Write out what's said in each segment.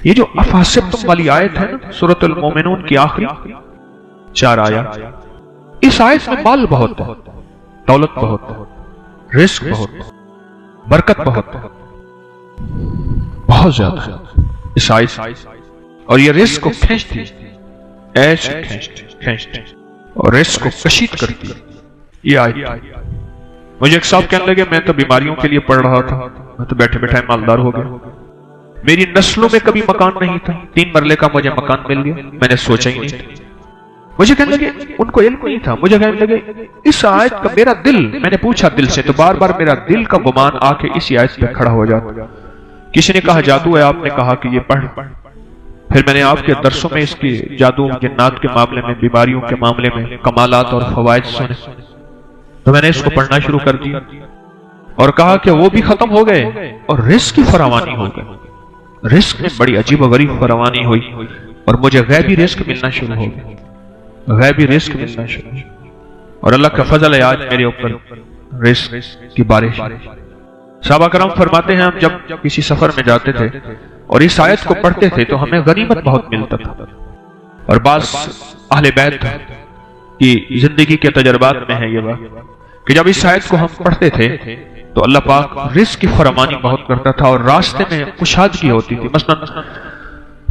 یہ جو افحسبتم والی آیت ہے نا سورۃ المومنون کی آخری 4 آیات، اس آیت میں مال بہت ہے، دولت بہت ہے، رزق بہت، برکت بہت، بہت زیادہ اس آیت، اور یہ رزق کو کھینچتی، ایسے کھینچتی اور رزق کو کشید کرتی یہ آیت۔ مجھے ایک صاحب کہنے لگے میں تو بیماریوں کے لیے پڑھ رہا تھا، میں تو بیٹھے بیٹھے مالدار ہو گیا، میری نسلوں میں کبھی مکان نہیں تھا، 3 مرلے کا مجھے مکان مل گیا، میں نے سوچا ہی نہیں تھا۔ مجھے کہنے لگے ان کو علم نہیں تھا، مجھے کہنے لگے اس آیت کا میرا دل، میں نے پوچھا دل سے تو بار بار میرا دل کا گمان آ کے اسی آیت پہ کھڑا ہو جاتا۔ کسی نے کہا جادو ہے، آپ نے کہا کہ یہ پڑھ، پھر میں نے آپ کے درسوں میں اس کی جادو جنات کے معاملے میں، بیماریوں کے معاملے میں کمالات اور فوائد سنے، تو میں نے اس کو پڑھنا شروع کر دیا اور کہا کہ وہ بھی ختم ہو گئے اور رزق کی فراوانی ہو گئی، رزق میں بڑی عجیب و غریب فراوانی ہوئی اور مجھے غیبی رزق ملنا شروع ہو گیا، غیبی رزق ملنا شروع ہو، اور اللہ کا فضل ہے آج میرے اوپر رزق کی بارش۔ صحابہ کرام فرماتے ہیں ہم جب کسی سفر میں جاتے تھے اور اس آیت کو پڑھتے تھے تو ہمیں غنیمت بہت ملتا تھا، اور بعض اہل بیت کی زندگی کے تجربات میں ہے یہ بات کہ جب اس آیت کو ہم پڑھتے تھے تو اللہ پاک رزق کی فراوانی بہت کرتا تھا اور راستے میں کشادگی ہوتی تھی، مثلا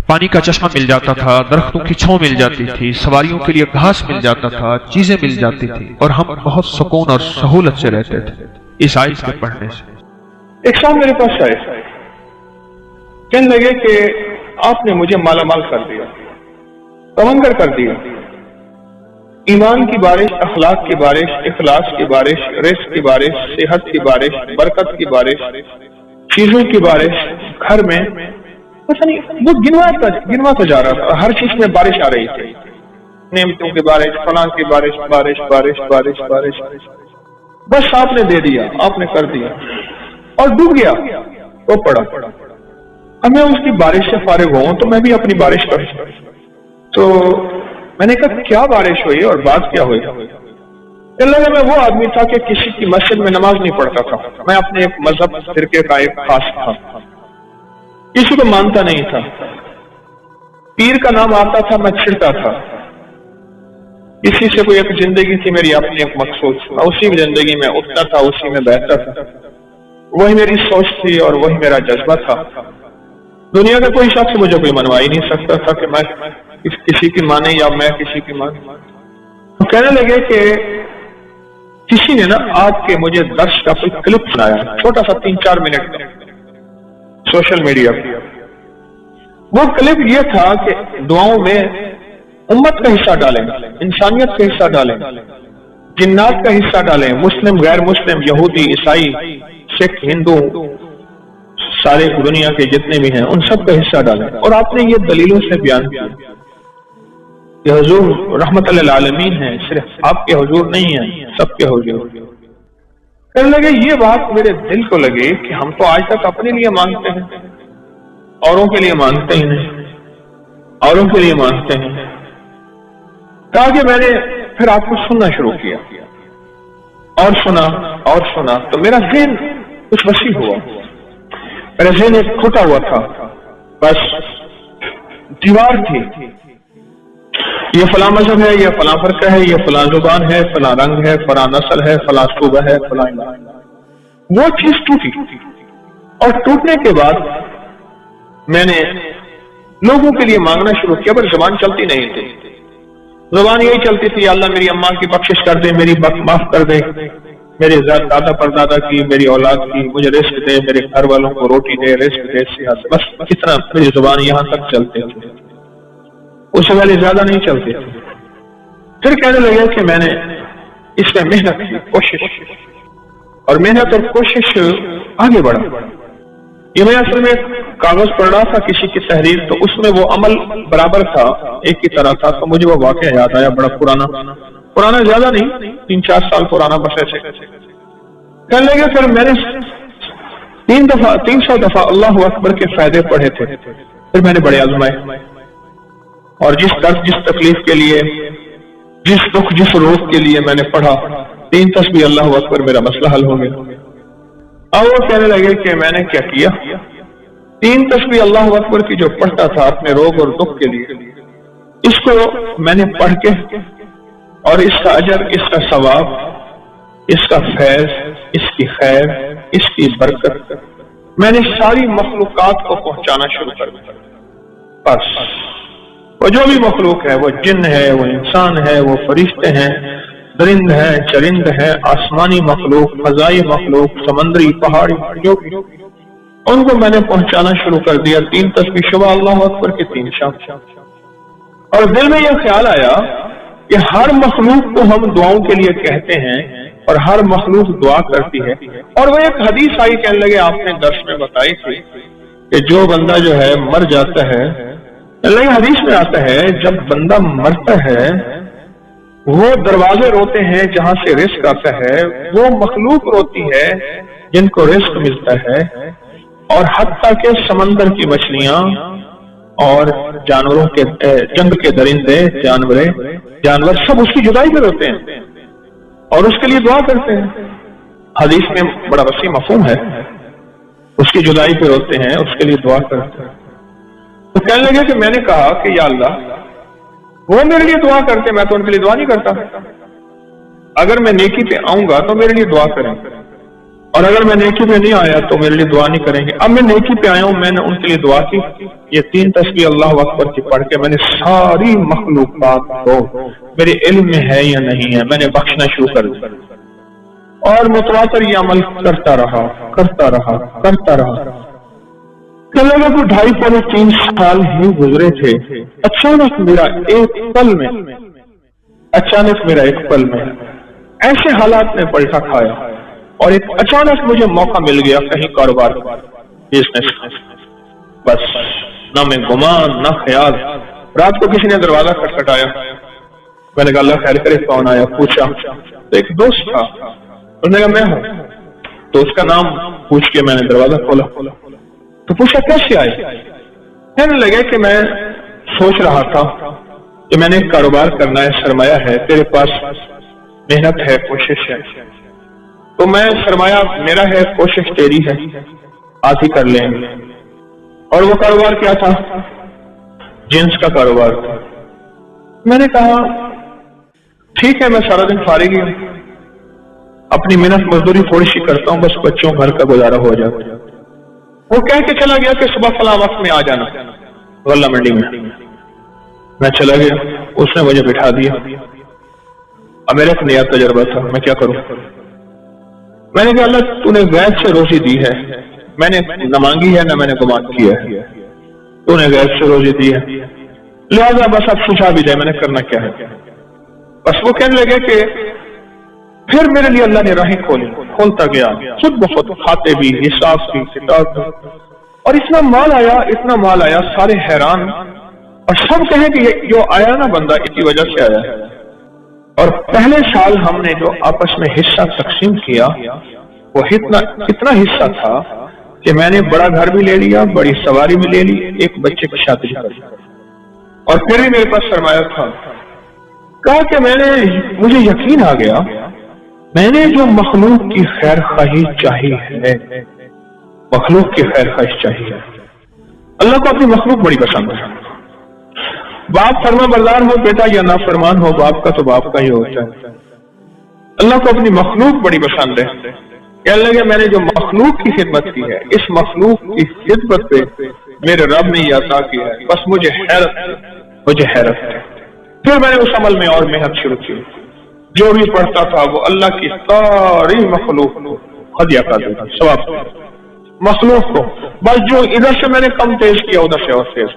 پانی کا چشمہ مل جاتا تھا، درختوں کی چھاؤں مل جاتی تھی، سواریوں کے لیے گھاس مل جاتا تھا، چیزیں مل جاتی تھی، اور ہم بہت سکون اور سہولت سے رہتے تھے اس آیت کے پڑھنے سے۔ ایک شام میرے پاس آئے، کہنے لگے کہ آپ نے مجھے مالا مال کر دیا، تمنگر کر دیا، ایمان کی بارش، اخلاق کی بارش، اخلاص کی بارش، رزق کی بارش، صحت کی بارش، برکت کی بارش، چیزوں کی بارش، گھر میں پتہ نہیں وہ گنواتا جا رہا تھا، ہر چیز میں بارش آ رہی تھی، نعمتوں کی بارش، فلاں کی بارش، بارش بارش بارش بارش، بس آپ نے دے دیا، آپ نے کر دیا اور ڈوب گیا، وہ پڑا۔ اب میں اس کی بارش سے فارغ ہوں تو میں بھی اپنی بارش کروں، تو میں نے کہا کیا بارش ہوئی اور بات کیا ہوئی؟ اللہ میں وہ آدمی تھا کہ کسی کی مسجد میں نماز نہیں پڑھتا تھا، میں اپنے ایک مذہب فرقے کا ایک خاص تھا، کسی کو مانتا نہیں تھا، پیر کا نام آتا تھا میں چھڑتا تھا، اسی سے کوئی ایک زندگی تھی میری اپنی ایک مقصود، میں اسی زندگی میں اٹھتا تھا، اسی میں بیٹھتا تھا، وہی میری سوچ تھی اور وہی میرا جذبہ تھا۔ دنیا کا کوئی شخص مجھے کوئی منوا ہی نہیں سکتا تھا کہ میں کسی کی مانے یا میں کسی کی مان۔ تو کہنے لگے کہ کسی نے نا آج کے مجھے درس کا کوئی کلپ سنایا، چھوٹا سا 3-4 منٹ کا، سوشل میڈیا پہ۔ وہ کلپ یہ تھا کہ دعاؤں میں امت کا حصہ ڈالیں، انسانیت کا حصہ ڈالیں، جنات کا حصہ ڈالیں، مسلم غیر مسلم، یہودی عیسائی سکھ ہندو سارے دنیا کے جتنے بھی ہیں ان سب کا حصہ ڈالیں، اور آپ نے یہ دلیلوں سے بیان کیا کہ حضور رحمت للعالمین ہیں، صرف آپ کے حضور نہیں ہیں، سب کے حضور۔ کہنے لگے یہ بات میرے دل کو لگے کہ ہم تو آج تک اپنے لیے مانگتے ہیں، اوروں کے لیے مانگتے ہی نہیں، اوروں کے لیے مانگتے ہیں۔ کہا کہ میں نے پھر آپ کو سننا شروع کیا اور سنا تو میرا ذہن کچھ وسیع ہوا، میرا ذہن ایک کھٹا ہوا تھا، بس دیوار تھی، یہ فلاں مذہب ہے، یہ فلاں فرقہ ہے، یہ فلاں زبان ہے، فلاں رنگ ہے، فلاں نسل ہے، فلاں صوبہ ہے، فلاں۔ وہ چیز ٹوٹی، اور ٹوٹنے کے بعد میں نے لوگوں کے لیے مانگنا شروع کیا، پر زبان چلتی نہیں تھی، زبان یہی چلتی تھی اللہ میری اماں کی بخشش کر دے، میری معاف کر دے، میرے دادا پردادا کی، میری اولاد کی، مجھے رزق دے، میرے گھر والوں کو روٹی دے، رزق دے، صحت، بس اتنا میری زبان یہاں تک چلتے تھے، اس سے پہلے زیادہ نہیں چلتے تھے۔ پھر کہنے لگا کہ میں نے اس میں محنت کی، کوشش، اور محنت اور کوشش آگے بڑھا۔ یہ میں اصل میں کاغذ پڑھ رہا تھا کسی کی تحریر، تو اس میں وہ عمل برابر تھا، ایک کی طرح تھا، تو مجھے وہ واقعہ یاد آیا، بڑا پرانا زیادہ نہیں، 3-4 سال پرانا بس ایسے۔ کہنے لگے پھر میں نے 300 دفعہ اللہ اکبر کے فائدے پڑھے تھے، پھر میں نے بڑے آزمائے، اور جس درد جس تکلیف کے لیے، جس دکھ جس روگ کے لیے میں نے پڑھا، 3 تسبیح اللہ اکبر، میرا مسئلہ حل ہو گیا۔ اور وہ کہنے لگے کہ میں نے کیا کیا، 3 तस्बीह अल्लाह अकबर की जो पढ़ता था अपने रोग और दुख के लिए, इसको मैंने पढ़ के और इसका अजर, इसका सवाब, इसका फैज, इसकी खैर, इसकी बरकत मैंने सारी मखलूकात को पहुंचाना शुरू कर दिया। बस वो जो भी मखलूक है, वो जिन है, वो इंसान है, वो फरिश्ते हैं, दरिंद है, चरिंद है, आसमानी मखलूक, फजाई मखलूक, समंदरी, पहाड़ी, जो भी, उनको मैंने पहुंचाना शुरू कर दिया। 3 तस्बीह सुबह अल्लाह अकबर की 3 शाम। और दिल में यह ख्याल आया कि हर मखलूक को हम दुआओं के लिए कहते हैं और हर मखलूक दुआ करती है। और वो एक हदीस आई, कहने लगे आपने दर्श में बताई थी कि जो बंदा जो है मर जाता है, हदीस में आता है जब बंदा मरता है वो दरवाजे रोते हैं जहां से रिस्क आता है, वो मखलूक रोती है जिनको रिस्क मिलता है, और हत्ता के समंदर की मछलियां और जानवरों के जंग के दरिंदे, जानवर सब उसकी जुदाई पे रोते हैं और उसके लिए दुआ करते हैं। हदीस में बड़ा वसी मफहूम है, उसकी जुदाई पे रोते हैं, उसके लिए दुआ करते हैं। तो कहने लगे कि मैंने कहा कि या अल्लाह, वो मेरे लिए दुआ करते, मैं तो उनके लिए दुआ नहीं करता। अगर मैं नेकी पे आऊंगा तो मेरे लिए दुआ करें, और अगर मैं नेकी पे नहीं आया तो मेरे लिए दुआ नहीं करेंगे। अब मैं नेकी पे आया हूं, मैंने उनके लिए दुआ की। ये 3 तस्बीह अल्लाह अकबर की पढ़ के मैंने सारी मखलूकात को, मेरे इल्म में है या नहीं है, मैंने बख्शना शुरू कर दिया। और मुतवातर ये अमल करता रहा। चलो को 2.5-3 साल ही गुजरे थे। अचानक मेरा एक पल में ऐसे हालात में पलटा खाया, और एक अचानक मुझे मौका मिल गया कहीं कारोबार बिजनेस। बस ना मैं गुमान ना ख्याल। रात को किसी ने दरवाजा खटखटाया, मैंने कहा अल्लाह खैर करे, कौन आया? पूछा तो एक दोस्त था, उसने कहा मैं हूं। तो उसका नाम पूछ के मैंने दरवाजा खोला, तो पूछा कैसे आए? कहने लगे कि मैं सोच रहा था कि मैंने कारोबार करना है, सरमाया है, तेरे पास मेहनत है, कोशिश है, तो मैं सरमाया मेरा है, कोशिश तेरी है, आज ही कर लेंगे। और वो कारोबार क्या था? जींस का कारोबार था। मैंने कहा ठीक है, मैं सारा दिन फारिग हूं, अपनी मेहनत मजदूरी थोड़ी सी करता हूं, बस बच्चों घर का गुजारा हो जाए। वो कह के चला गया कि सुबह फला वक्त में आ जाना गल्ला मंडी में। मैं चला गया, उसने मुझे बिठा दिया। अब मेरा एक नया तजर्बा था, मैं क्या करूं? मैंने कहा अल्लाह तूने गैर से रोजी दी है, मैंने न मांगी है न मैंने गुमान किया है, तूने गैर से रोजी दी है, लिहाजा बस अब सुझा भी दे, मैंने करना क्या है? बस वो कहने लगे कि फिर मेरे लिए अल्लाह ने राहें खोली, खोलता गया, खुद बहुत खाते भी, हिसाब भी, किताब भी, और इतना माल आया, सारे हैरान, और सब कहे कि जो आया ना बंदा इसी वजह से आया है। और पहले साल हमने जो आपस में हिस्सा तकसीम किया, वो इतना हिस्सा था कि मैंने बड़ा घर भी ले लिया, बड़ी सवारी भी ले ली, एक बच्चे की शादी कर दी, और फिर भी मेरे पास सरमाया था। कहा कि मुझे यकीन आ गया, मैंने जो मखलूक की खैर ख्वाही चाहिए है, मखलूक की खैर ख्वाही चाहिए। अल्लाह को अपनी मखलूक बड़ी पसंद है। बाप फरमा बरदार हो बेटा या नाफरमान हो, बाप का तो बाप का ही होता है। अल्लाह को अपनी मखलूक बड़ी पसंद है। कहने लगे मैंने जो मखलूक की खिदमत की है, इस मखलूक की खिदमत पे मेरे रब ने यह अता किया है, बस मुझे हैरत है। फिर मैंने उस अमल में और मेहनत शुरू की। जो भी पढ़ता था वो अल्लाह की सारी मखलूक को हदिया कर देता, सवाब मखलूक को। बस जो इधर से मैंने कम तेज किया, उधर से और तेज,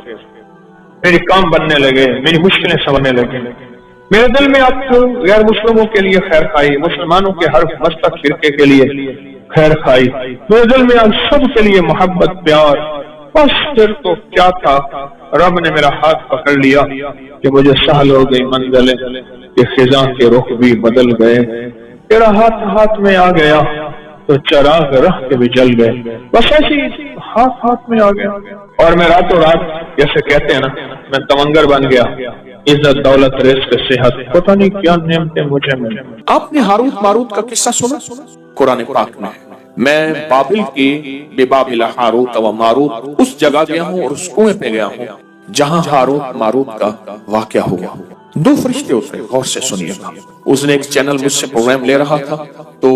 मेरे काम बनने लगे, मेरी मुश्किलें संवरने लगी। मेरे दिल में अब गैर मुस्लिमों के लिए खैर खाई, मुसलमानों के हर मस्तक फिरके के लिए खैर खाई, मेरे दिल में अब सब के लिए मोहब्बत, प्यार। बस फिर तो क्या था, रब ने मेरा हाथ पकड़ लिया कि मुझे सहल हो गई मंजिलें, कि खिजा के रुख भी बदल गए। तेरा हाथ में आ गया तो चराग रख के भी जल गए। बस ऐसी हाथ में आ गया, और मैं रातों रात, जैसे कहते हैं ना, मैं तमंगर बन गया। इज्जत, दौलत, रिज़्क़, सेहत, पता नहीं क्या नेमतें मुझे मिली। आपने हारूत मारूत का किस्सा सुना? कुरान पाक में मैं बाबिल के बेबाबिल हारूत व मारूत उस जगह गया हूँ और उस कुएं पे गया हूँ जहाँ हारूत मारूत का वाकया हुआ। दो फरिश्ते उतरे, गौर से सुनिएगा। उसने एक चैनल मुझसे प्रोग्राम ले रहा था, तो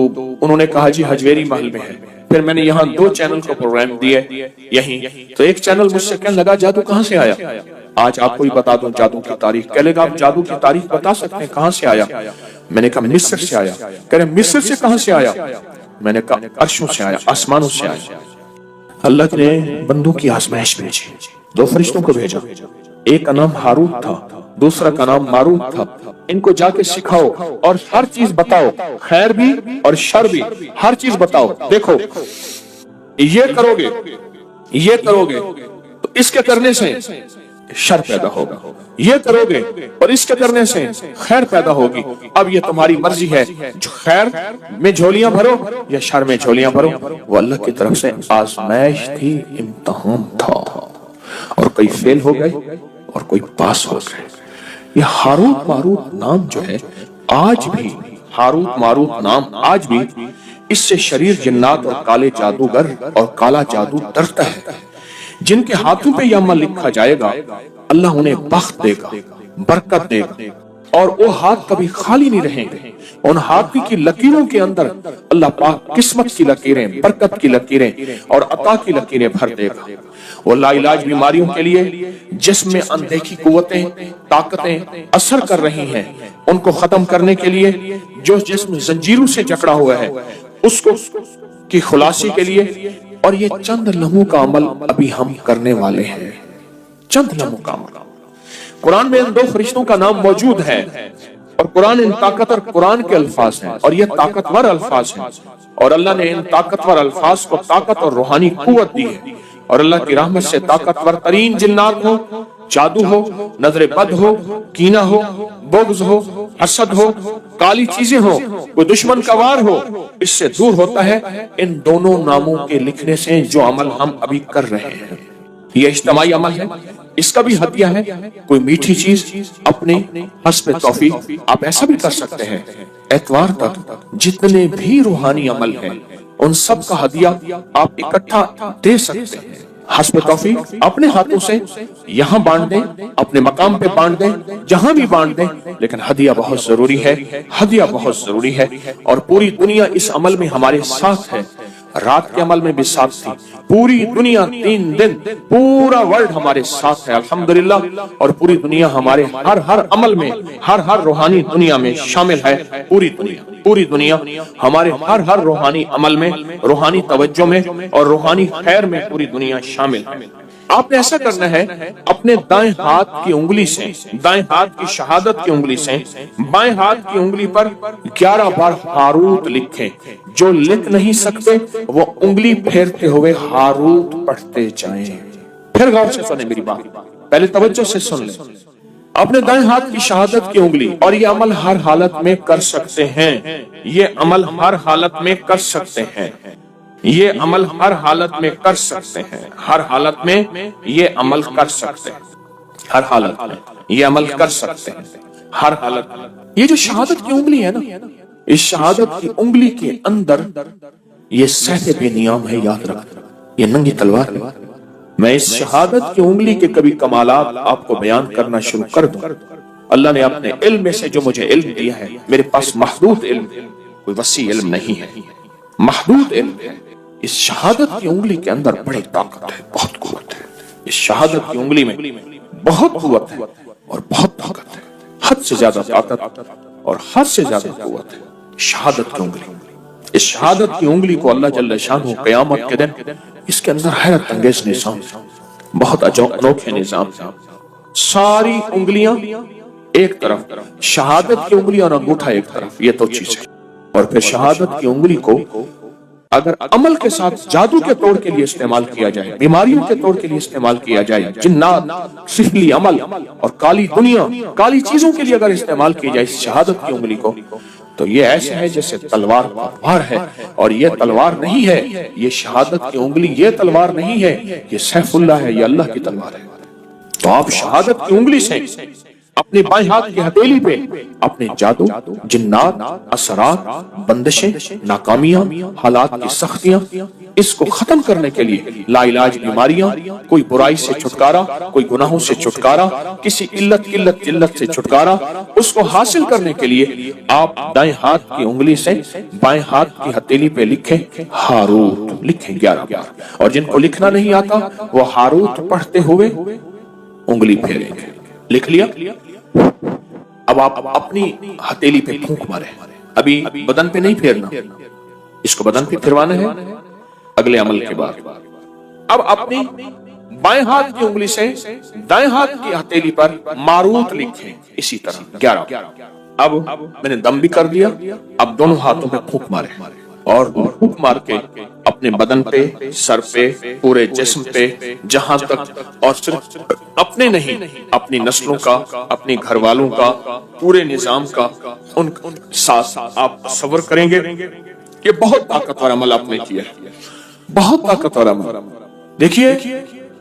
उन्होंने कहा जी हजवेरी महल में है। फिर मैंने यहाँ दो चैनल को प्रोग्राम दिए यहीं, तो एक चैनल मुझसे कहने लगा जादू कहाँ से आया? आज आपको ही बता दूं जादू की तारीख। कह लेगा आप जादू की तारीख बता सकते हैं, कहाँ से आया? मैंने कहा मिस्र से आया। कह रहे मिस्र से कहाँ से आया? मैंने कहा अर्शों से आया, आसमानों से आया। अल्लाह ने बंदों की आजमाइश भेजी, दो फरिश्तों को भेजा। एक का नाम हारूत था, दूसरा का नाम मारूत था। इनको जाके सिखाओ और हर चीज बताओ, खैर भी और शर भी, हर चीज बताओ। देखो ये करोगे तो इसके करने से शर पैदा होगा, ये करोगे और इसके करने से खैर पैदा होगी। अब ये तुम्हारी मर्जी है, जो खैर में झोलियां भरो या शर में झोलियां भरो। वो अल्लाह की तरफ से आजमाइश थी, इम्तिहान था, और कोई फेल हो गए और कोई पास हो गए। ये हारूत मारूत नाम जो है आज भी, हारूत मारूत नाम आज भी, इससे शरीर जिन्नात और काले जादूगर और काला जादू डरता है। जिनके हाथों पे यह अमल लिखा जाएगा अल्लाह उन्हें बख्त देगा, बरकत देगा, और वो हाथ कभी खाली नहीं रहेंगे। उन हाथ की लकीरों के अंदर अल्लाह पाक किस्मत की लकीरें, बरकत की लकीरें और अता की लकीरें भर देगा। वो लाइलाज बीमारियों के लिए जिसमें अनदेखी कुव्वतें, ताकतें असर कर रही हैं, उनको खत्म करने के लिए जो जिस्म जंजीरों से जकड़ा हुआ है उसको की खुलासी के लिए। और ये चंद लम्हों का अमल अभी हम करने वाले हैं, चंद लम्हों का अमल। कुरान में इन दो फरिश्तों का नाम मौजूद है, और कुरान इन ताकतवर कुरान के अल्फाज हैं, और ये ताकतवर अल्फाज हैं। और अल्लाह ने इन ताकतवर अल्फाज को ताकत और रूहानी कुव्वत दी है। और अल्लाह की रहमत से ताकतवर तरीन जिन्नात हो, जादू हो, नजर बद हो, कीना हो, बुग़्ज़ हो, हसद हो, काली चीजें हो, कोई दुश्मन का वार हो, इससे दूर होता है इन दोनों नामों के लिखने से जो अमल हम अभी कर रहे हैं। ये इज्तिमाई अमल है, इसका भी हदिया है। कोई मीठी चीज अपने हस्ब तौफीक आप ऐसा भी कर सकते हैं। एतवार तक जितने भी रूहानी अमल हैं उन सब का हदिया आप इकट्ठा दे सकते हैं। हस्ब तौफीक अपने हाथों से यहाँ बांट दें, अपने मकाम पे बांट दें, जहां भी बांट दें, लेकिन हदिया बहुत जरूरी है, हदिया बहुत जरूरी है। और पूरी दुनिया इस अमल में हमारे साथ है। रात के अमल में भी साथ थी, पूरी दुनिया 3 दिन, पूरा वर्ल्ड हमारे साथ है अल्हम्दुलिल्लाह। और पूरी दुनिया हमारे हर अमल में, हर रूहानी दुनिया में शामिल है। पूरी दुनिया हमारे हर रूहानी अमल में, रूहानी तवज्जो में और रूहानी खैर में पूरी दुनिया शामिल है। आपने ऐसा करना है, अपने दाएं हाथ की उंगली से, दाएं हाथ की शहादत की उंगली से बाएं हाथ की उंगली पर 11 बार हारूत लिखें। जो लिख नहीं सकते वो उंगली फेरते हुए हारूत पढ़ते जाएं। फिर गौर से सुने मेरी बात, पहले तवज्जो से सुन ले। अपने दाएं हाथ की शहादत की उंगली, और ये अमल हर हालत में कर सकते हैं, ये अमल हर हालत में कर सकते हैं, ये अमल हर हालत में कर सकते हैं, हर हालत में ये अमल कर सकते हैं, हर हालत में ये अमल कर सकते हैं, हर हालत में। ये जो शहादत की उंगली है ना, इस शहादत की उंगली के अंदर ये सहते बेनियाम है, याद रख, ये नंगी तलवार है। मैं इस शहादत की उंगली के कभी कमालात आपको बयान करना शुरू कर दूं। अल्लाह ने अपने इल्म में से जो मुझे इल्म दिया है, मेरे पास महदूद इल्म, कोई वसी इल्म नहीं है, महदूद इल्म है। इस शहादत की उंगली के अंदर बड़ी ताकत है, बहुत कुव्वत है। इस शहादत की उंगली में बहुत कुव्वत है और बहुत ताकत है, हद से ज्यादा ताकत और हद से ज्यादा कुव्वत है शहादत की उंगली। इस शहादत की उंगली को अल्लाह जल्ल शानहू क़यामत के दिन इसके अंदर हैरत अंगेज निज़ाम, बहुत अनोखे निज़ाम। सारी उंगलियां एक तरफ, शहादत की उंगली और अंगूठा एक तरफ, ये तो चीज है। और फिर शहादत की उंगली को अगर अमल के साथ जादू के तौर के लिए इस्तेमाल किया जाए, बीमारियों के तौर के लिए इस्तेमाल किया जाए, जिन्नात, सिफली अमल और काली दुनिया, काली चीजों के लिए अगर इस्तेमाल की जाए इस शहादत की उंगली को, तो ये ऐसे है जैसे तलवार वार है। और ये तलवार नहीं है, ये शहादत की उंगली, ये तलवार नहीं है, ये सैफुल्लाह है, ये अल्लाह की तलवार है। तो आप शहादत की उंगली से अपने बाएं हाथ की हथेली पे अपने जादू, जिन्नात, असरात, बंदिशें, नाकामियां, हालात की सख्तियां, इसको खत्म करने के लिए लाइलाज बीमारियां, कोई बुराई से छुटकारा, कोई गुनाहों से छुटकारा, किसी इल्लत किल्लत जिल्लत से छुटकारा, उसको हासिल करने के लिए आप दाएं हाथ की उंगली से बाएं हाथ की हथेली पे लिखें हारूत, लिखें 11 बार। और जिनको लिखना नहीं आता वो हारूत पढ़ते हुए उंगली फेरेंगे। लिख लिया? अब आप अपनी हथेली पे फूंक मारे। अभी बदन पे नहीं फेरना, इसको बदन पे फिरवाना है अगले अमल के बाद। अब अपनी बाएं हाथ की उंगली से दाएं हाथ की हथेली पर मारूत लिखें इसी तरह 11। अब मैंने दम भी कर दिया, अब दोनों हाथों पे फूंक मारे और फूंक मार के अपने बदन पे, सर पे, पूरे जिस्म पे, जहां तक, और सिर्फ अपने नहीं, अपनी नस्लों का, अपने घर वालों का, पूरे निजाम का, उन साथ आप सब्र करेंगे। ये बहुत ताकतवर अमल आपने किया, बहुत ताकतवर अमल। देखिए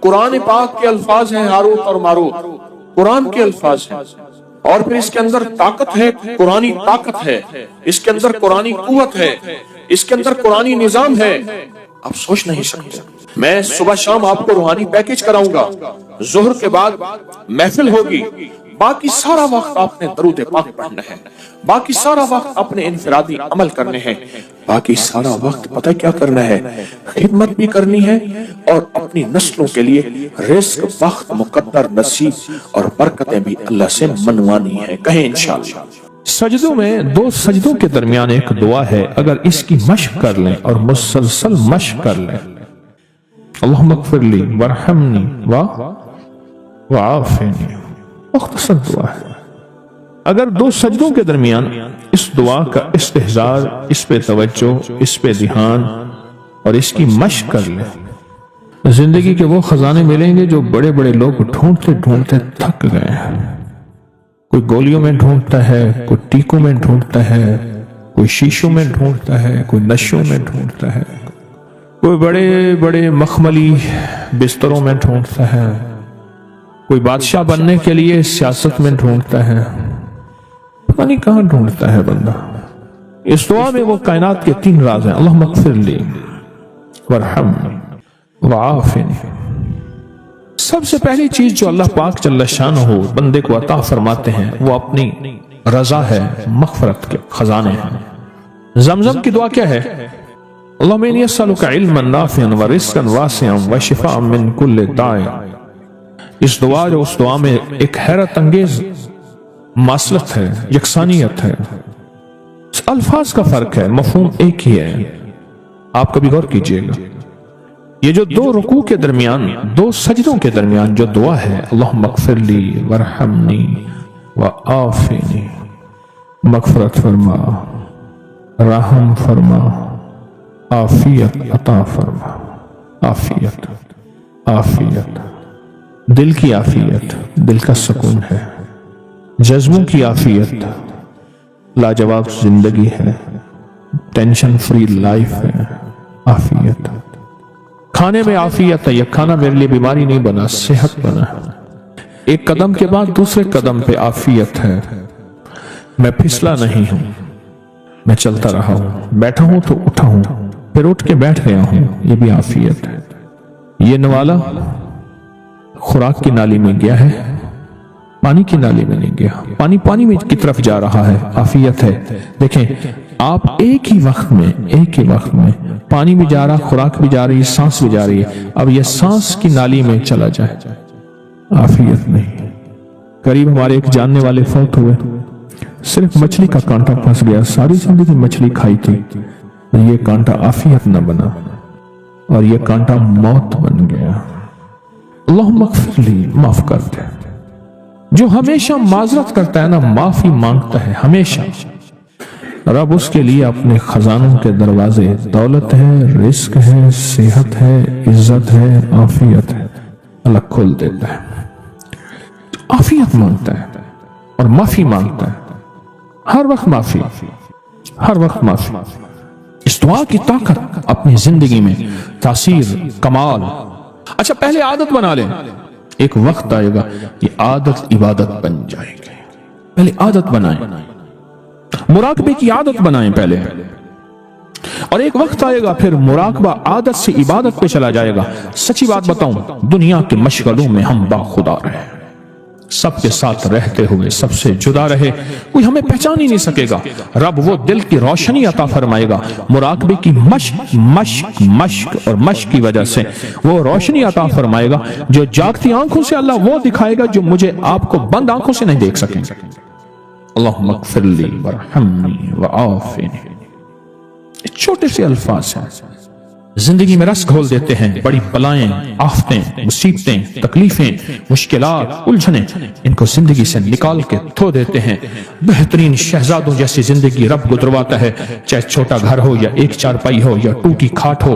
कुरान पाक के अल्फाज हैं हारूत और मारूत, कुरान के अल्फाज हैं, और फिर इसके अंदर ताकत है, कुरानी ताकत है, इसके अंदर कुरानी कुव्वत है, इसके अंदर कुरानी निजाम है, आप सोच नहीं सकते। मैं सुबह शाम आपको रूहानी पैकेज कराऊंगा, जोहर के बाद महफिल होगी, बाकी सारा वक्त आपने दरूद पाक पढ़ना है, बाकी सारा वक्त अपने इनफरादी अमल करने हैं, बाकी सारा वक्त पता क्या करना है, खिदमत भी करनी है और अपनी नस्लों के लिए रिस्क, वक्त, मुकद्दर, नसीब और बरकतें भी अल्लाह से मनवानी है। कहें इंशाअल्लाह। सजदों में 2 सजदों के दरमियान एक दुआ है, अगर इसकी मश्क कर लें और मुसलसल मश्क कर लें, अल्लाहुम्मा अग़फ़िरली वरहमनी वआफ़िनी, मुख्तसर दुआ है। अगर 2 सजदों के दरमियान इस दुआ का इस्तेहज़ार, इस पे तवज्जो, इस पे ध्यान और इसकी मश्क कर लें, जिंदगी के वो खजाने मिलेंगे जो बड़े बड़े लोग ढूंढते ढूंढते थक गए हैं। कोई गोलियों में ढूंढता है, कोई टीकों में ढूंढता है, कोई शीशों में ढूंढता है, कोई नशों में ढूंढता है, कोई बड़े बड़े मखमली बिस्तरों में ढूंढता है, कोई बादशाह बनने के लिए सियासत में ढूंढता है, पता नहीं कहां ढूंढता है बंदा। इस दुआ में वो कायनात के 3 राज हैं, अल्लाहुम्मा अग़फ़िरली वरहमनी वआफ़िनी। सबसे पहली चीज जो अल्लाह पाक जल्ल शानहू बंदे को अता फरमाते हैं वो अपनी रजा है, मग़फ़रत के खजाने हैं। ज़मज़म की दुआ क्या है? अल्लाहुम्मा इन्नी अस्अलुका इल्मन नाफ़िअन व रिज़्क़न वासिअन व शिफ़ाअन मिन कुल्लि दाइन। इस दुआ जो उस दुआ में एक हैरत अंगेज मासलत है, यकसानियत है, अल्फाज का फर्क है, मफ़हूम एक ही है। आप कभी गौर कीजिएगा, ये जो 2 रुकू के दरमियान, 2 सजदों के दरमियान जो दुआ है, अल्लाहुम्मा अग़फ़िरली वरहमनी वआफ़िनी, मग़फ़रत फरमा, रहम फरमा, आफियत अता फरमा, आफियत, आफियत, दिल की आफियत, दिल का सुकून है, जज्बों की आफियत, लाजवाब जिंदगी है, टेंशन फ्री लाइफ है, आफियत, खाने में आफियत है, यह खाना मेरे लिए बीमारी नहीं बना, सेहत बना है, एक कदम के बाद दूसरे कदम पे आफियत है, मैं फिसला नहीं हूं, मैं चलता रहा हूं, बैठा हूं तो उठा हूं, फिर उठ के बैठ गया हूं, यह भी आफियत है। ये नवाला खुराक की नाली में गया है, पानी की नाली में नहीं गया, पानी में की तरफ जा रहा है, आफियत है। देखें, आप एक ही वक्त में पानी भी जा रहा, खुराक भी जा रही है, सांस भी जा रही है, अब यह सांस की नाली में चला जाए, आफियत नहीं। करीब हमारे एक जानने वाले फौत हुए, सिर्फ मछली का कांटा फंस गया, सारी जिंदगी मछली खाई थी, ये कांटा आफियत न बना और ये कांटा मौत बन गया। अल्लाहुम्मा अग़फ़िरली, माफ कर दे। जो हमेशा माजरत करता है ना, माफी मांगता है हमेशा, रब उसके लिए अपने खजानों के दरवाजे, दौलत है, रिस्क है, सेहत है, इज्जत है, आफियत है, अल्लाह खोल देता है। आफियत मांगता है और माफी मांगता है, हर वक्त माफी, हर वक्त माफी। इस दुआ की ताकत अपनी जिंदगी में तासीर, कमाल। अच्छा, पहले आदत बना लें, एक वक्त आएगा ये आदत इबादत बन जाएगी। पहले आदत बनाएं, मुराकबे की आदत बनाएं पहले, और एक वक्त आएगा फिर मुराकबा आदत से इबादत पे चला जाएगा। सच्ची बात बताऊं, दुनिया के मशगलों में हम बाखुदा रहे, सबके साथ रहते हुए सबसे जुदा रहे, कोई हमें पहचान ही नहीं सकेगा। रब वो दिल की रोशनी अता फरमाएगा, मुराकबे की मश्क मश्क मश्क और मश्क की वजह से वो रोशनी अता फरमाएगा जो जागती आंखों से अल्लाह वो दिखाएगा जो मुझे आपको बंद आंखों से नहीं देख सकेंगे। अल्लाहुम्मा अग़फ़िरली वरहमनी वआफ़िनी। छोटे से अल्फाज हैं, जिंदगी में रस घोल देते हैं। बड़ी बलाएं, आफतें, मुसीबतें, तकलीफें, मुश्किलात, उलझने, इनको जिंदगी से निकाल के धो देते हैं। बेहतरीन शहजादों जैसी जिंदगी रब गुजरवाता है, चाहे छोटा घर हो या एक चारपाई हो या टूटी खाट हो।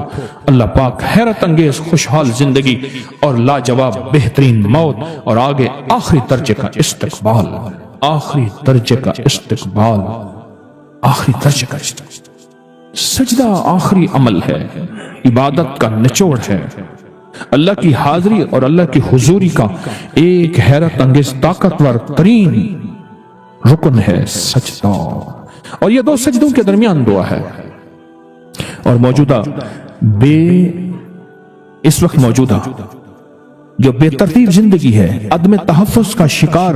अल्लाह पाक हैरत अंगेज खुशहाल जिंदगी और लाजवाब बेहतरीन मौत और आगे आखिरी दर्जे का इस्तकबाल, आखिरी दर्जे का इस्तकबाल, आखिरी दर्जे का इस्तकबाल। सजदा आखिरी अमल है, इबादत का निचोड़ है, अल्लाह की हाजिरी और अल्लाह की हुजूरी का एक हैरत अंगेज ताकतवर तरीन रुकन है सजदा। और ये दो सजदों के दरमियान दुआ है। और इस वक्त मौजूदा जो बेतरतीब जिंदगी है, अदम तहफ़्फ़ुज़ का शिकार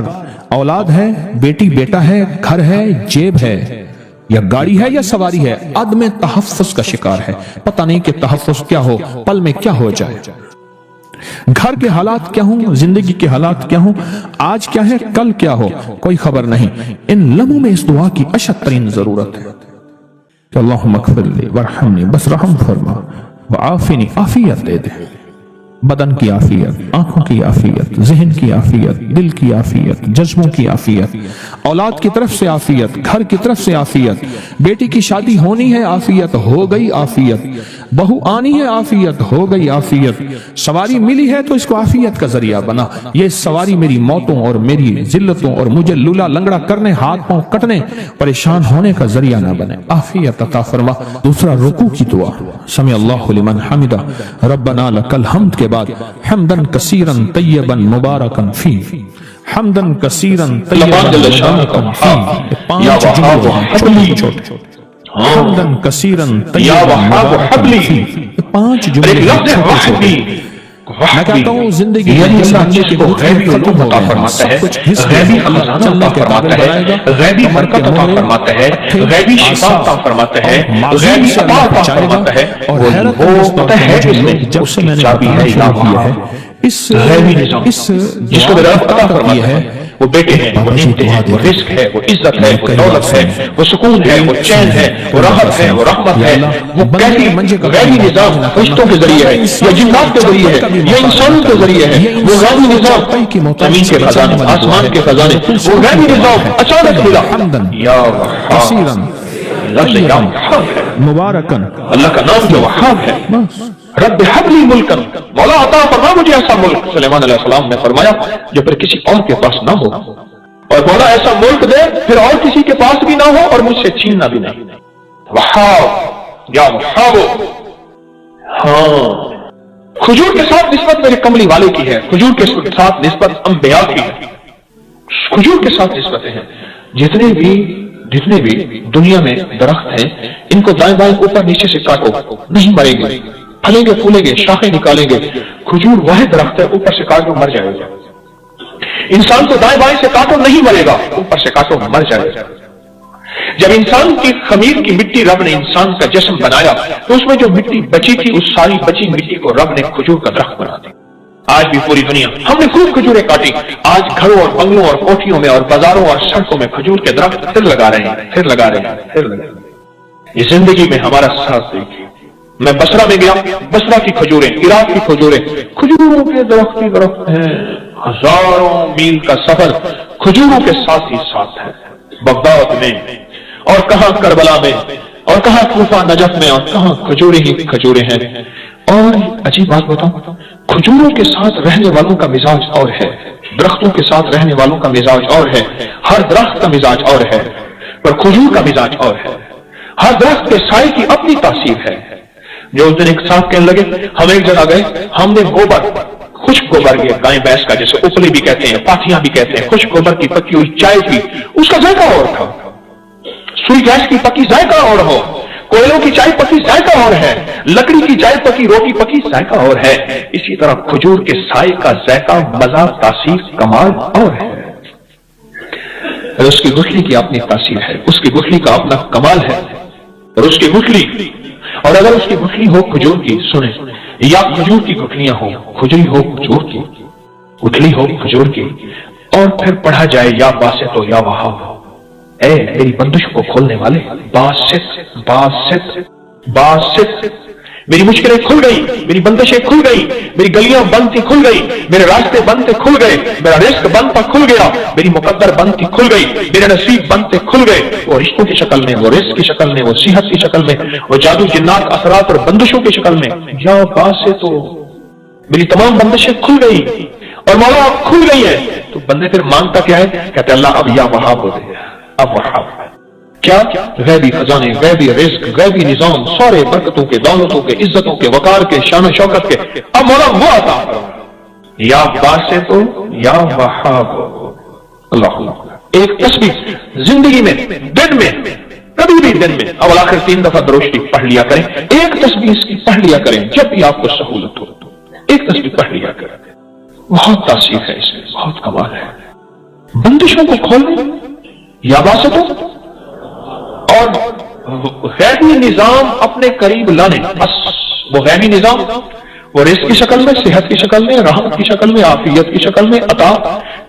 औलाद है, बेटी बेटा है, घर है, जेब है या गाड़ी है या सवारी है, अदम तहफ़्फ़ुज़ का शिकार है। पता नहीं कि तहफ़्फ़ुज़ क्या हो, पल में क्या हो जाए। घर के हालात क्या हों, जिंदगी के हालात क्या हों, आज क्या है कल क्या हो, कोई खबर नहीं। इन लम्हों में इस दुआ की अशद तरीन जरूरत है कि अल्लाहुम्मा अग़फ़िरली वरहमनी, बस रहम फरमा, वआफ़िनी, आफियत दे दे, बदन की आफियत, आंखों की आफियत, जहन की आफियत, दिल की आफियत, जज्बों की आफियत, औलाद की तरफ से आफियत, घर की तरफ से आफियत, बेटी की शादी होनी है आफियत, हो गई आफियत, बहू आनी है आफियत, हो गई आफियत, सवारी मिली है तो इसको आफियत का जरिया बना। ये सवारी मेरी मौतों और मेरी जिल्लतों और मुझे लूला लंगड़ा करने, हाथ पांव कटने, परेशान होने का जरिया ना बने, आफियत अता फरमा। दूसरा रुकू की दुआ, समी अल्लाहु लिमन हमिदा, रब्बना लकल हम्द के बाद हम्दन कसीरन तय्यबन मुबारकन फी, हम्दन कसीरन तय्यबन मुबारकन फी। पांच जुमले छोटे छोटे, हम्दन कसीरन तय्यबन मुबारकन फी, पांच जुमले छोटे छोटे। मैं कहता हूँ जिंदगी जिस बंदे के भूत खत्म हो गए हैं, सब कुछ घिस गया, अल्लाह चलने के काबिल बनाएगा, गैबी बरकत अता फरमाता है, गैबी शिफा अता फरमाता है, गैबी अता फरमाता है। और हैरत है जब से मैंने बताना शुरू किया है इस जिसको मेरा अता फरमाता है, वो बेटे हैं, वो नियमतें हैं, वो रिस्क है, वो इज्जत है, वो दौलत है, वो सुकून है, वो चैन है, वो राहत है, वो रहमत है। वो कैसी गैबी निजाम फरिश्तों के जरिए है या जिन्नात के जरिए है या इंसानों के जरिए है, वो गैबी निजाम जमीन के खजाने, आसमान के खजाने, वो गैबी निजाम अचानक मिला। या मुबारकन, अल्लाह का नाम जो वहाब है, रब्ब हबली मुल्कन, मौला अता फरमा मुझे ऐसा मुल्क। सुलेमान अलैहिस्सलाम ने फरमाया जो फिर किसी और के पास ना हो, और मौला ऐसा मुल्क दे फिर और किसी के पास भी ना हो और मुझसे छीनना भी नहीं। वहाब या वहाबो। हाँ, खुजूर के साथ निस्बत मेरे कमली वाले की है, खुजूर के साथ निस्बत अंबिया की है, खुजूर के साथ निस्बतें हैं। जितने भी दुनिया में दरख्त हैं, इनको दाएं बाएं ऊपर नीचे से काटो, नहीं मरेंगे, फलेंगे फूलेंगे, शाखें निकालेंगे। खजूर वह दरख्त है, ऊपर से काटो मर जाएगा। इंसान को दाएं बाएं से काटो नहीं मरेगा, ऊपर से काटो मर जाएगा। जब इंसान की खमीर की मिट्टी रब ने इंसान का जिस्म बनाया तो उसमें जो मिट्टी बची थी, उस सारी बची मिट्टी को रब ने खजूर का दरख्त बना दिया। आज भी पूरी दुनिया हमने खूब खजूरें काटी, आज घरों और बंगलों और कोठियों में और बाजारों और सड़कों में खजूर के दरख्त फिर लगा रहे हैं, फिर लगा रहे हैं, फिर लगा रहे हैं। ये जिंदगी में हमारा साथ देखिए। मैं बसरा में गया, बसरा की खजूरें, इराक की खजूरें, खजूरों के दरख्त ही दरख्त हैं, हजारों मील का सफर खजूरों के साथ ही साथ है। बगदाद में और कहां करबला में और कहां कूफा नजफ में और कहां खजूरें ही खजूरें हैं। और अजीब बात बताऊं, खजूरों के साथ रहने वालों का मिजाज और है, दरख्तों के साथ रहने वालों का मिजाज और है। हर दरख्त का मिजाज और है, पर खजूर का मिजाज और है। हर दरख्त के साए की अपनी तासीर है। जो उस दिन एक साहब कहने लगे, हम एक जगह गए, हमने गोबर खुश्क गोबर, ये गाय भैंस का जैसे उपली भी कहते हैं, पाथियां भी कहते हैं, खुश्क गोबर की पकी हुई चाय पी, उसका जायका और था। सुई गैस की पकी जायका और हो, कोयलों की चाय पकी जायका और है, लकड़ी की चाय पकी, रोटी पकी जायका और है। इसी तरह खजूर के साए का जायका, मजा, तासीर, कमाल और है। उसकी गुठली की अपनी तासीर है, उसकी गुठली का अपना कमाल है। और उसकी गुठली, और अगर उसकी गुठली हो खजूर की, सुने, या खजूर की गुठलियां हो, खुजली हो खजूर की, गुठली हो खजूर की, और फिर पढ़ा जाए या बासित हो या वहाब, ए मेरी बंदिश को खोलने वाले, बासित बासित बासित, मेरी मुश्किलें खुल गई, मेरी बंदिशें खुल गई, मेरी गलियां बंद थी खुल गई, मेरे रास्ते बंद थे खुल गए, मेरा रिस्क बंद था खुल गया, मेरी मुकद्दर बंद थी खुल गई, मेरे नसीब बंद थे खुल गए। वो रिश्तों की शक्ल में, वो रिस्क की शक्ल में, वो सेहत की शक्ल में, वो जादू जिन्नात असरात और बंदिशों की शक्ल में, या बासे तो मेरी तमाम बंदिशें खुल गई और मौला अब खुल गई है। तो बंदे फिर मांगता क्या है? कहते अल्लाह अब या वहाब हो दे, अब वहाब। क्या? गैबी खजाने, गैबी रिस्क, गैबी निजाम, सारे बरकतों के, दौलतों के, इज्जतों के, वकार के, शान शौकत के, अब मौला वो आता या बासे तो या वहाब। अल्लाह। एक तस्बीह जिंदगी में, दिन में, कभी भी दिन में अवल आखिर 3 दफा दरोश्ती पढ़ लिया करें। एक तस्बीह इसकी पढ़ लिया करें जब भी आपको सहूलत हो, एक तस्बीह पढ़ लिया करें। बहुत तासीर है इसमें, बहुत कमाल है। बंदिशों को खोलने या बासे तो, और गैबी निजाम अपने करीब लाने, बस वो गैबी निजाम, वो रिस्क की शक्ल में, सेहत की शक्ल में, रहमत की शक्ल में, आफियत की शक्ल में, अता,